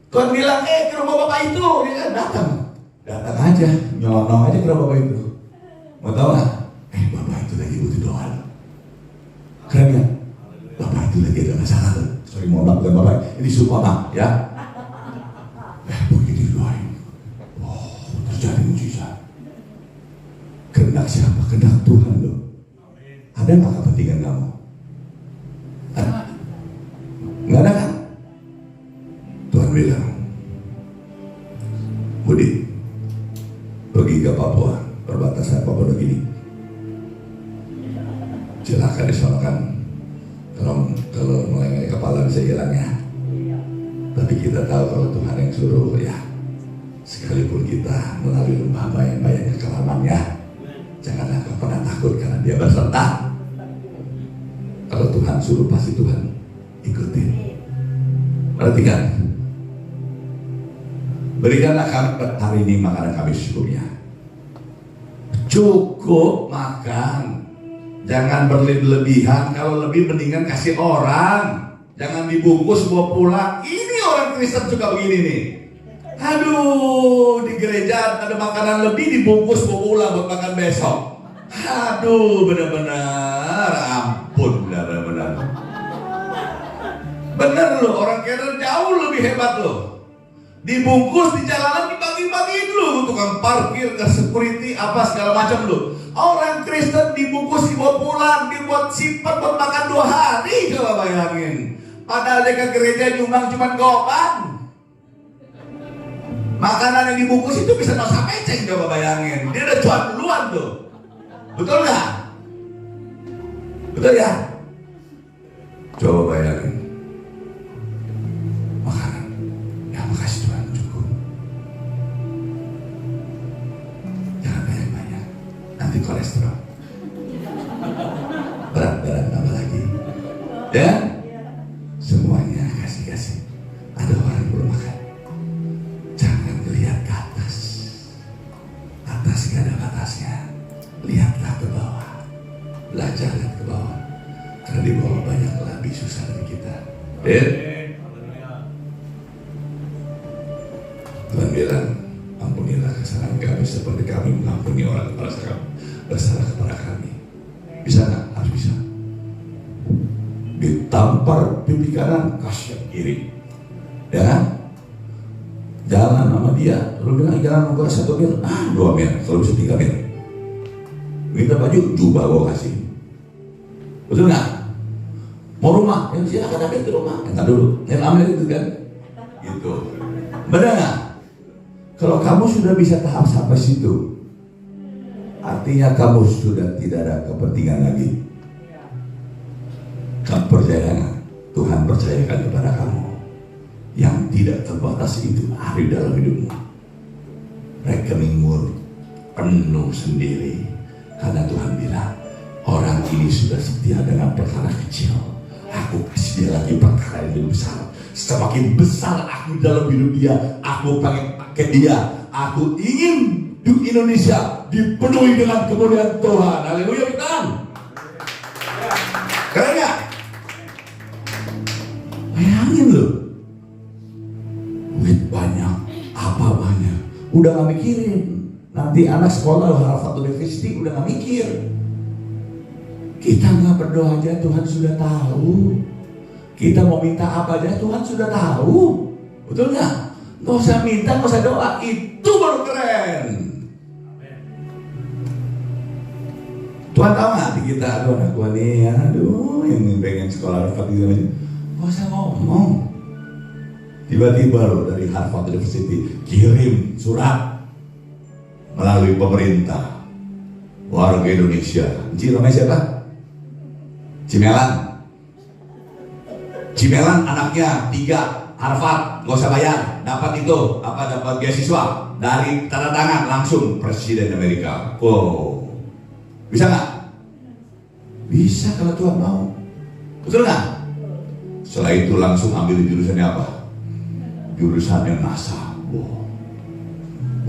Tuhan bilang ke rumah bapak itu. Dia kan datang aja. Nyolong aja ke rumah bapak itu. Mau tau gak? Bapak itu lagi butuh doa. Keren ya? Bapak itu lagi ada masalah. Sorry mohon maaf bukan bapak. Ini Supama ya. Begitu doain. Terjadi mujizat. Kehendak siapa? Kehendak Tuhan loh. Ada nggak kepentingan kamu? Celaka di sana kan, kalau melengah kepala bisa hilang ya. Tapi kita tahu kalau Tuhan yang suruh ya, sekalipun kita melalui lembah bayang-bayang kekelaman ya, janganlah kau pernah takut karena Dia berserta. Kalau Tuhan suruh pasti Tuhan ikutin. Perhatikan, berikanlah kami hari ini makanan kami secukupnya. Cukup makan, jangan berlebihan. Kalau lebih mendingan kasih orang, jangan dibungkus bawa pulang. Ini orang Kristen juga begini nih. Aduh, di gereja ada makanan lebih dibungkus bawa pulang buat makan besok. Aduh, benar-benar ampun, benar-benar. Bener loh, orang Karen jauh lebih hebat loh. Dibungkus di jalanan dibagi-bagiin loh, tukang parkir, ke security, apa segala macam loh. Orang Kristen dibungkus dibawa pulang, dibuat simpan buat makan 2 hari, coba bayangin. Padahal dia ke gereja nyumbang cuma goban. Makanan yang dibungkus itu bisa dosa peceng, coba bayangin. Dia udah cuan duluan tuh. Betul nggak? Betul ya? Coba bayangin. Makanan. Ya makasih Tuhan, cukup. Jangan banyak-banyak. Nanti kolesterol. Berat tambah lagi. Ya? Semuanya kasih-kasih. Ada orang yang belum makan. Jangan lihat ke atas. Atas gak ada batasnya. Lihatlah ke bawah. Belajar lihat ke bawah. Karena di bawah banyak lebih susah dari kita. Tuhan bilang, ampunilah kesalahan kami seperti kami mengampuni orang bersalah kepada kami. Bisa nggak? Harus bisa. Ditampar pipi kanan, kasih kiri. Ya kan? Jalan sama dia, lu bilang jalan gua 1 mil, 2 mil, kalau bisa 3 mil. Minta baju, jubah gua kasih. Betul nggak? Mau rumah, ya silakan ambil ke rumah. Entar dulu, yang ambil itu kan? Gitu. Benar nggak? Kalau kamu sudah bisa tahap sampai situ, artinya kamu sudah tidak ada kepentingan lagi. Kamu percaya nggak? Tuhan percayakan kepada kamu yang tidak terbatas itu hari dalam hidupmu. Rekeningmu penuh sendiri. Karena Tuhan bilang, orang ini sudah setia dengan perkara kecil, aku kasih dia lagi perkara yang lebih besar. Semakin besar aku dalam hidup dia, aku pengen pakai dia. Aku ingin di Indonesia dipenuhi dengan kemuliaan Tuhan. Haleluya, Tuhan. Keren gak? Bayangin loh, duit banyak, apa banyak, udah gak mikirin. Nanti anak sekolah Harvard University udah gak mikir. Kita gak berdoa aja Tuhan sudah tahu. Kita mau minta apa aja Tuhan sudah tahu. Betul gak? Gak usah minta, gak usah doa. Itu baru keren. Tuhan tahu gak di kita, aduh anak gua nih, aduh yang pengen sekolah Harvard gitu. Gak usah ngomong. Tiba-tiba loh dari Harvard University kirim surat melalui pemerintah, warga Indonesia. Namanya siapa? Cimelan anaknya 3 Harvard, gak usah bayar, dapat itu dapat beasiswa dari tanda tangan langsung Presiden Amerika. Wow, bisa nggak? Bisa kalau Tuhan mau. Betul nggak? Setelah itu langsung ambil jurusannya apa? Jurusannya NASA. Wow,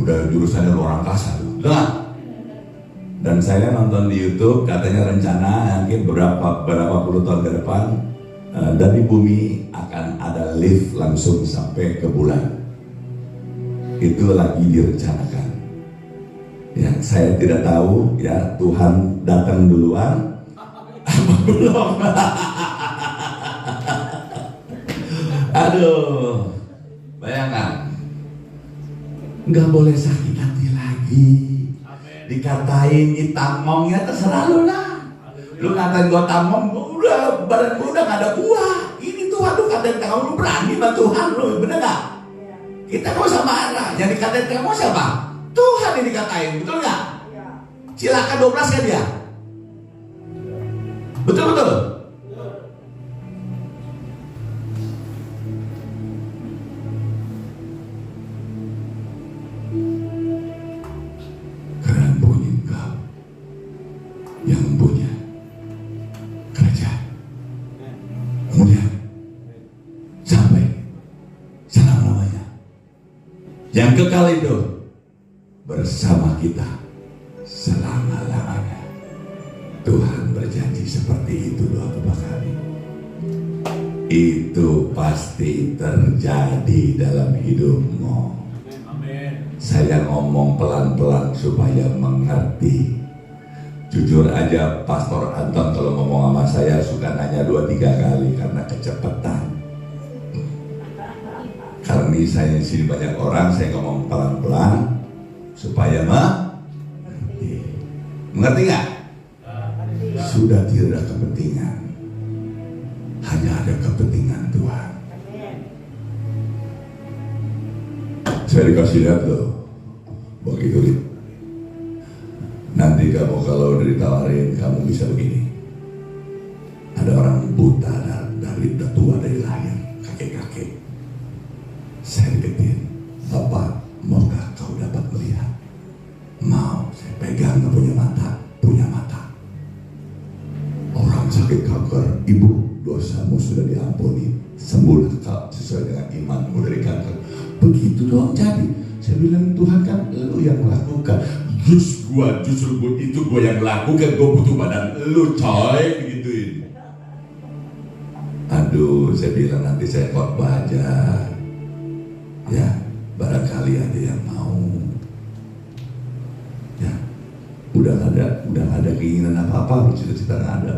udah jurusannya luar angkasa tuh. Betul nggak? Dan saya nonton di YouTube, katanya rencana mungkin berapa puluh tahun ke depan dari bumi akan ada lift langsung sampai ke bulan. Itu lagi direncanakan. Ya, saya tidak tahu ya Tuhan datang duluan apa belum. Aduh, bayangkan, nggak boleh sakit hati lagi. Dikatain itamongnya terserah lu lah. Lu ngatain gua tamong, udah badan gua udah gak ada gua. Ini Tuhan lu katain kamu, lu berani sama Tuhan lu, bener gak? Kita gak usah marah. Yang dikatain kamu siapa? Tuhan yang dikatain, betul gak? Silakan 12 kan dia. Betul-betul. Karena punya Engkau yang punya kerajaan. Kemudian sampai selama-lamanya. Yang kekal itu bersama kita selama-lamanya. Tuhan berjanji seperti itu 2 kali. Itu pasti terjadi dalam hidupmu. Saya ngomong pelan-pelan supaya mengerti. Jujur aja Pastor Anton kalau ngomong sama saya suka nanya 2-3 kali karena kecepatan. Karena saya di sini banyak orang, saya ngomong pelan-pelan supaya mengerti. Mengerti nggak? Sudah tidak ada kepentingan, hanya ada kepentingan Tuhan. Saya dikasih lihat loh, begitu. Nanti kamu kalau udah ditawarin, kamu bisa begini. Ada orang buta dari tua dari lahir, kakek-kakek. Saya deketin, Bapak, maukah kau dapat melihat? Mau, saya pegang, nggak punya mata, punya mata. Orang sakit kanker, ibu, dosamu sudah diampuni, sembuhlah kau sesuai dengan imanmu dari kanker. Begitu doang jadi. Saya bilang, Tuhan kan lu yang melakukan. Justru gua yang lakukan, gua butuh badan lu coy, begituin. Aduh, saya bilang nanti saya khotbah aja. Ya, barangkali ada yang mau. Ya, udah ada keinginan apa-apa, cita-cita nggak ada.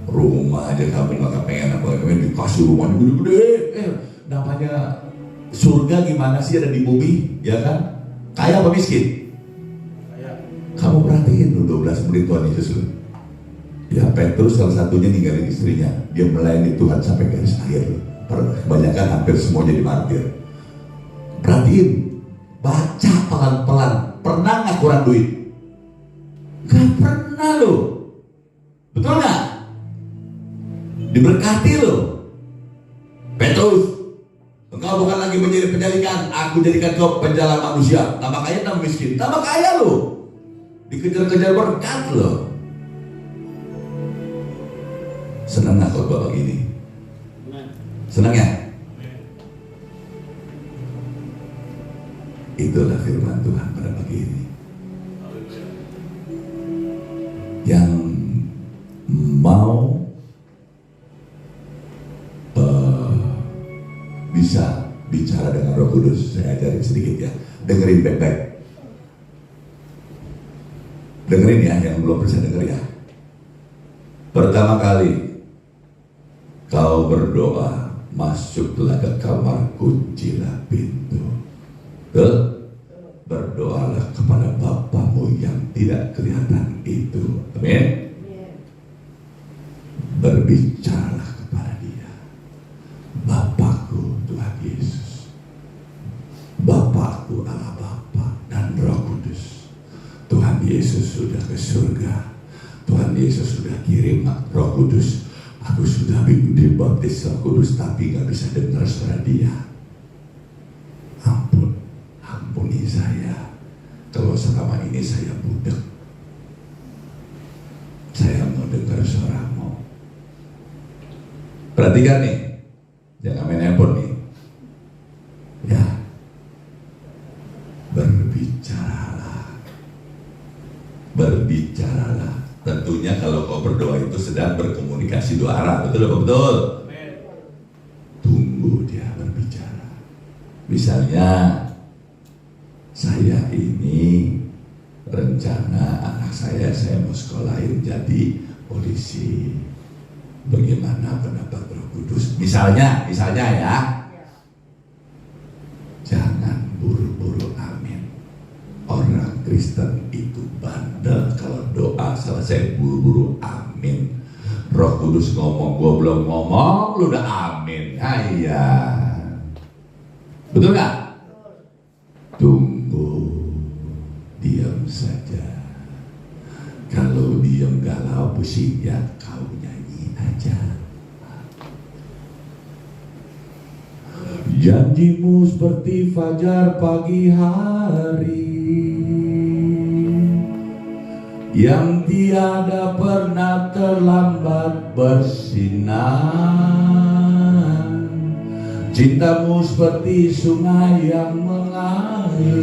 Rumah aja kamu nggak pengen apa, pengen dikasih rumah gede-gede. Namanya surga gimana sih ada di bumi, ya kan? Kaya apa miskin? Kamu perhatiin lu 12 murid Tuhan Yesus lu. Ya Petrus salah satunya ninggalin istrinya. Dia melayani Tuhan sampai garis akhir. Kebanyakan hampir semua jadi martir. Perhatiin, baca pelan-pelan. Pernah nggak kurang duit? Gak pernah lo. Betul nggak? Diberkati lo. Petrus, engkau bukan lagi menjadi penjalikan, aku jadikan kau penjalan manusia. Tambah kaya, tambah miskin, tambah kaya lo. Dikejar-kejar berkat loh. Senang gak khotbah begini? Senang ya? Itulah firman Tuhan pada pagi ini. Yang mau bisa bicara dengan Roh Kudus, saya ajarin sedikit ya. Dengerin baik-baik. Dengerin ya, yang belum bisa denger ya. Pertama kali kau berdoa, masuklah ke kamar, kuncilah pintu. Berdoalah kepada Bapamu yang tidak kelihatan itu. Amin. Berbicaralah kepada Dia. Bapakku Tuhan Yesus, Bapakku Allah Bapa dan Roh Kudus. Tuhan Yesus sudah ke surga. Tuhan Yesus sudah kirim Roh Kudus. Aku sudah dibaptis Roh Kudus tapi gak bisa dengar suara Dia. Ampuni saya kalau selama ini saya budak. Saya mau dengar suara-Mu. Perhatikan nih, jangan main handphone nih. Ya, berbicaralah. Tentunya kalau kau berdoa itu sedang berkomunikasi 2 arah, betul apa betul? Tunggu dia berbicara. Misalnya, saya ini rencana anak saya mau sekolahin jadi polisi. Bagaimana pendapat Roh Kudus? Misalnya ya. Jangan buru-buru amin. Orang Kristen itu bandel, kalau doa selesai buru-buru amin. Roh Kudus ngomong, gua belum ngomong, lu udah amin. Iya. Betul gak? Tunggu, diam saja. Kalau diam gak Kalau pusing ya kau nyanyi aja. Janjimu seperti fajar pagi hari, yang tiada pernah terlambat bersinar. Cintamu seperti sungai yang mengalir,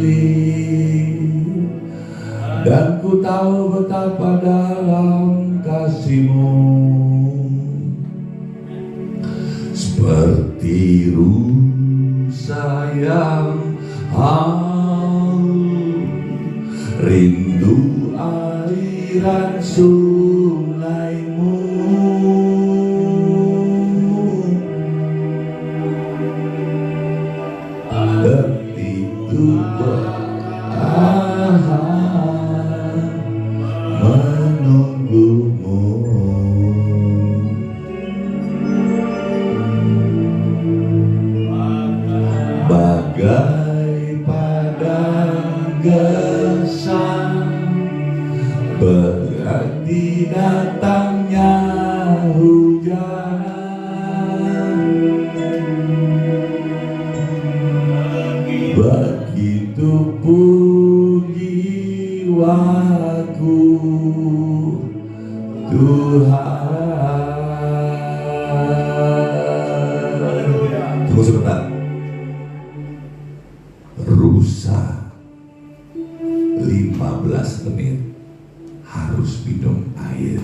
dan ku tahu betapa dalam kasihmu. Seperti rusa yang rindu aliran sungaimu. Begitu bertahan menunggumu. Bagai padang gersang, berarti datangnya hujan. Begitupun jiwaku, Tuhan. Tunggu sebentar. Rusa 15 menit harus minum air.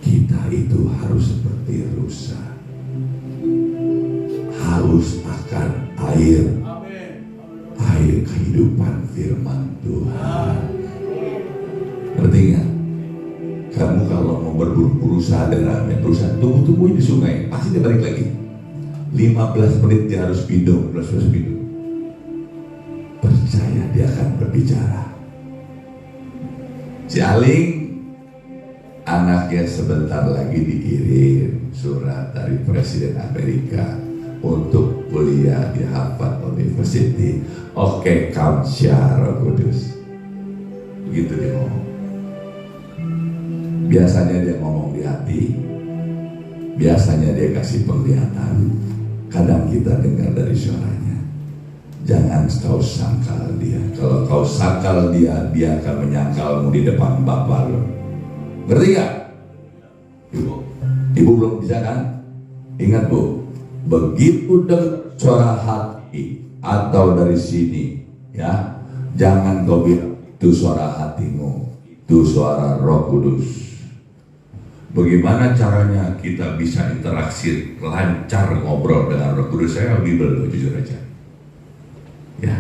Kita itu harus seperti rusa, haus akan air. Air kehidupan firman Tuhan. Ngerti nggak? Kamu kalau mau berburu berusaha dengan berusaha tunggu-tungguin di sungai, pasti dia balik lagi. 15 menit dia harus minum, harus minum. Percaya dia akan berbicara. Si Aling, anaknya sebentar lagi dikirim surat dari Presiden Amerika untuk kuliah di Harvard University. Oke, Kamsya Roh Kudus. Begitu dia ngomong. Biasanya dia ngomong di hati, biasanya dia kasih penglihatan. Kadang kita dengar dari suaranya. Jangan kau sangkal dia. Kalau kau sangkal dia, dia akan menyangkalmu di depan Bapa lo. Ngerti gak? Ibu belum bisa kan? Ingat Bu, begitu dengar suara hati atau dari sini, ya, jangan kau bilang itu suara hatimu, itu suara Roh Kudus. Bagaimana caranya kita bisa interaksi lancar ngobrol dengan Roh Kudus? Saya Bible loh, jujur aja. Ya,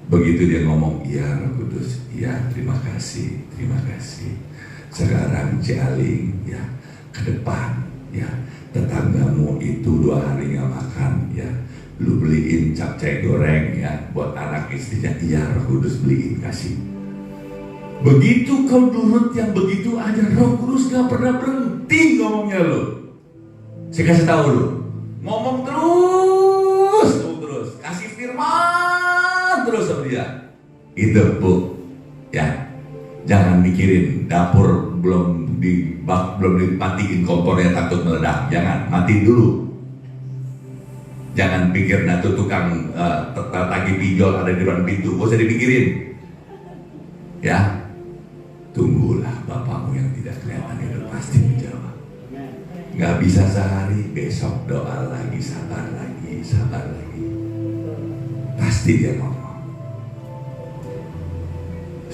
begitu dia ngomong, iya Roh Kudus, iya terima kasih, terima kasih. Sekarang Cialing, ya, ke depan, ya, tetanggamu itu 2 hari nggak makan, ya, lu beliin capcay goreng, ya, buat anak istrinya. Iya Roh Kudus beliin, kasih. Begitu kau nurut yang begitu aja, Roh Kudus gak pernah berhenti ngomongnya lo. Saya kasih tahu lo, ngomong terus, kasih firman terus sama dia. Itu Bu, ya, jangan mikirin dapur belum dimatiin kompornya takut meledak. Jangan, matiin dulu. Jangan pikir tuh tukang tagih pinjol ada di depan pintu, gak usah dipikirin. Ya, tunggulah Bapakmu yang tidak kelihatan itu pasti menjawab. Gak bisa sehari, besok doa lagi, sabar lagi, pasti dia ngomong.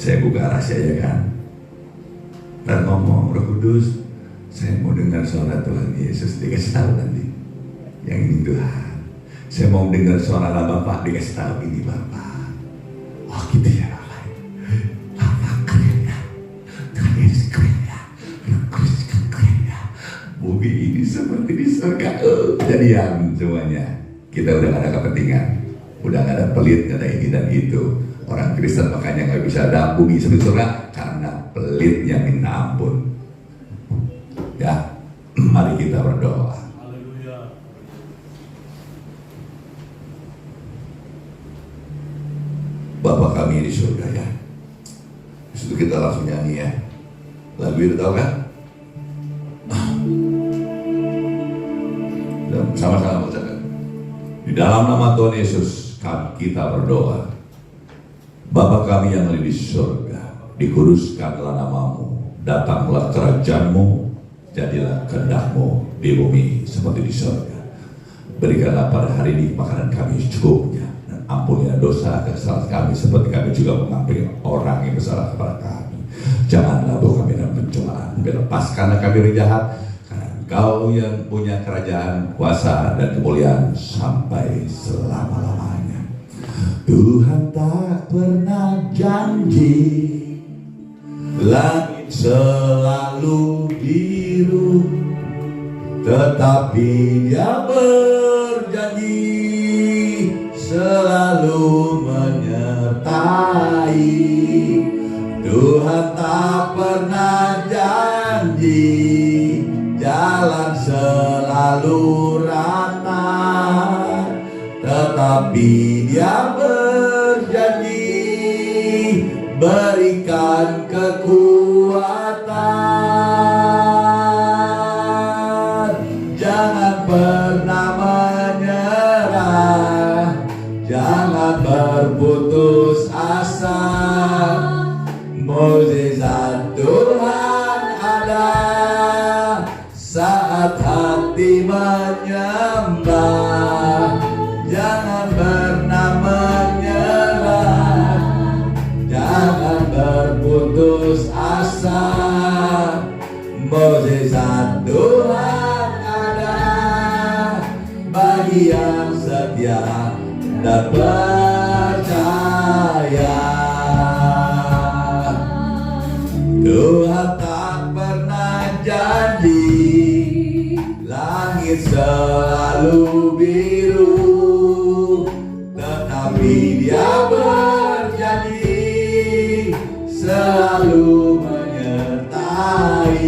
Saya buka rahasianya kan, dan ngomong, Roh Kudus, saya mau dengar suara Tuhan Yesus. Dikasih tahu nanti, yang ini Tuhan. Saya mau dengar suara Bapak, dikasih tahu ini Bapak. Oh gitu ya Bapak. Bapak keren ya, Tuhan Yesus keren ya, Roh Kudus keren ya. Bumi ini seperti di surga. Jadian semuanya. Kita udah gak ada kepentingan, udah gak ada pelit, gak ada ini dan itu. Orang Kristen makanya gak bisa ada bumi seperti surga karena pelitnya minta ampun. Ya, mari kita berdoa. Bapa kami di surga, ya. Disitu kita langsung nyanyi, ya. Lagu lagu itu tahu kan? Sama-sama bacakan. Di dalam nama Tuhan Yesus kita berdoa. Bapa kami yang ada di surga, dikuduskanlah namamu, datanglah kerajaan-Mu, jadilah kehendak-Mu di bumi seperti di surga. Berikanlah pada hari ini makanan kami secukupnya, dan ampunilah dosa kesalahan kami seperti kami juga mengampuni orang yang bersalah kepada kami. Janganlah bawa kami dalam pencobaan, lepaskanlah kami dari jahat, karena Engkau yang punya kerajaan, kuasa, dan kemuliaan sampai selama-lamanya. Tuhan tak pernah janji langit selalu biru, tetapi Dia berjanji selalu menyertai. Tuhan tak pernah janji jalan selalu rata, tetapi Dia berjanji berikan kekuatan. Jangan pernah menyerah, jangan berputus asa. Mukjizat Tuhan ada saat hati menyembah. Jangan pernah menyerah, jangan berputus asa. Mukjizat Tuhan ada bagi yang setia dan percaya. Tuhan tak pernah janji langit selalu biru, tetapi Dia berjanji selalu menyertai.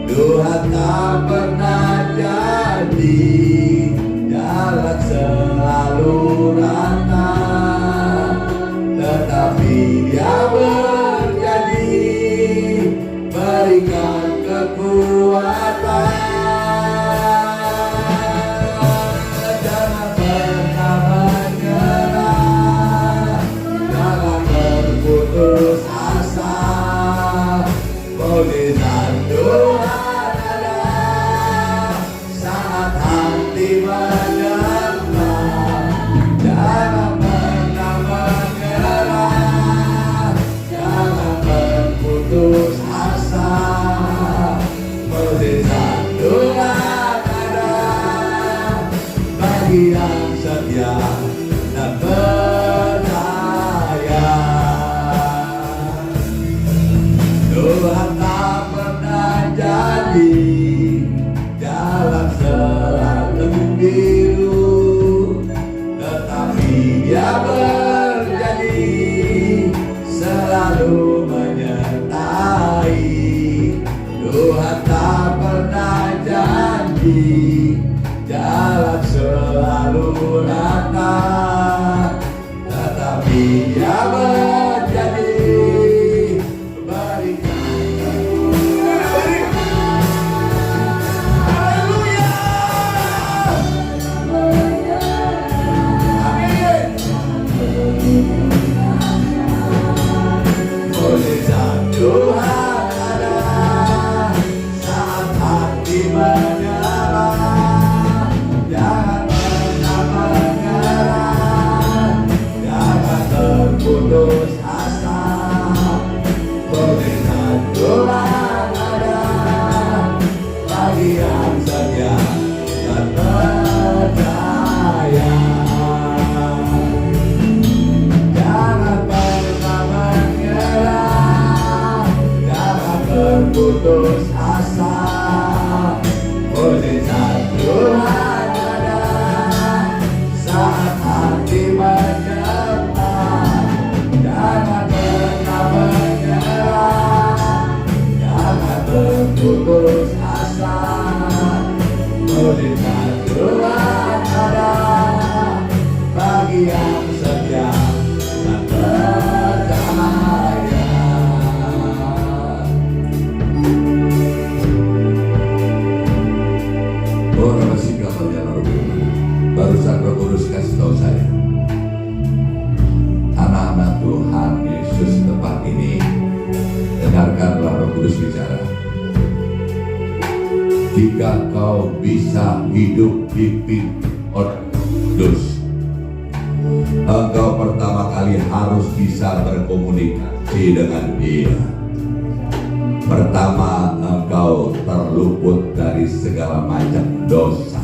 Tuhan tak pernah janji jalan selalu rata, tetapi Dia berjanji berikan kekuatan. Jangan pernah menyerah, jangan berputus asa. Mukjizat Tuhan ada saat hati menyembah. Jangan pernah menyerah, jangan berputus asa. Mukjizat Tuhan ada bagi yang setia dan percaya. Tuhan tak pernah janji jalan selalu biru, tetapi Dia berjanji selalu menyertai. Tuhan tak pernah janji jalan selalu rata, tetapi Dia berjanji berikan kekuatan. Haleluya. Amin. Mukjizat Tuhan ada saat hati menyerah. Jangan pernah menyerah, jangan terputus asa. Mukjizat Tuhan ada bagi yang setia dan percaya. Jangan pernah menyerah, jangan berputus asa. Mukjizat Tuhan ada saat hati menyembah. Jangan pernah menyerah, jangan berputus asa. Mukjizat Tuhan ada bagi yang setia dan percaya. jika kau bisa hidup dipimpin oleh Kudus, engkau pertama kali harus bisa berkomunikasi dengan Dia. Pertama, engkau terluput dari segala macam dosa,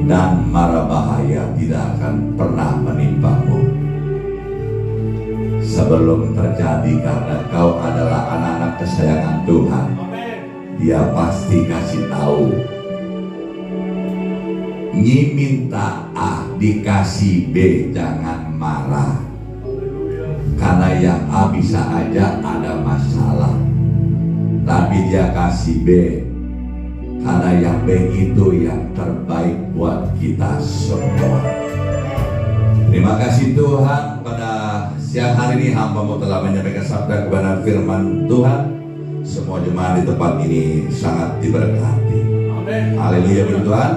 dan mara bahaya tidak akan pernah menimpamu. Sebelum terjadi, karena kau adalah anak-anak kesayangan Tuhan, Dia pasti kasih tahu. Nyi minta A dikasih B, jangan marah. Karena yang A bisa aja ada masalah, tapi dia kasih B karena yang B itu yang terbaik buat kita semua. Terima kasih Tuhan, pada siang hari ini hamba-Mu telah menyampaikan sabda kebenaran firman Tuhan. Semua jemaat di tempat ini sangat diberkati. Haleluya Tuhan.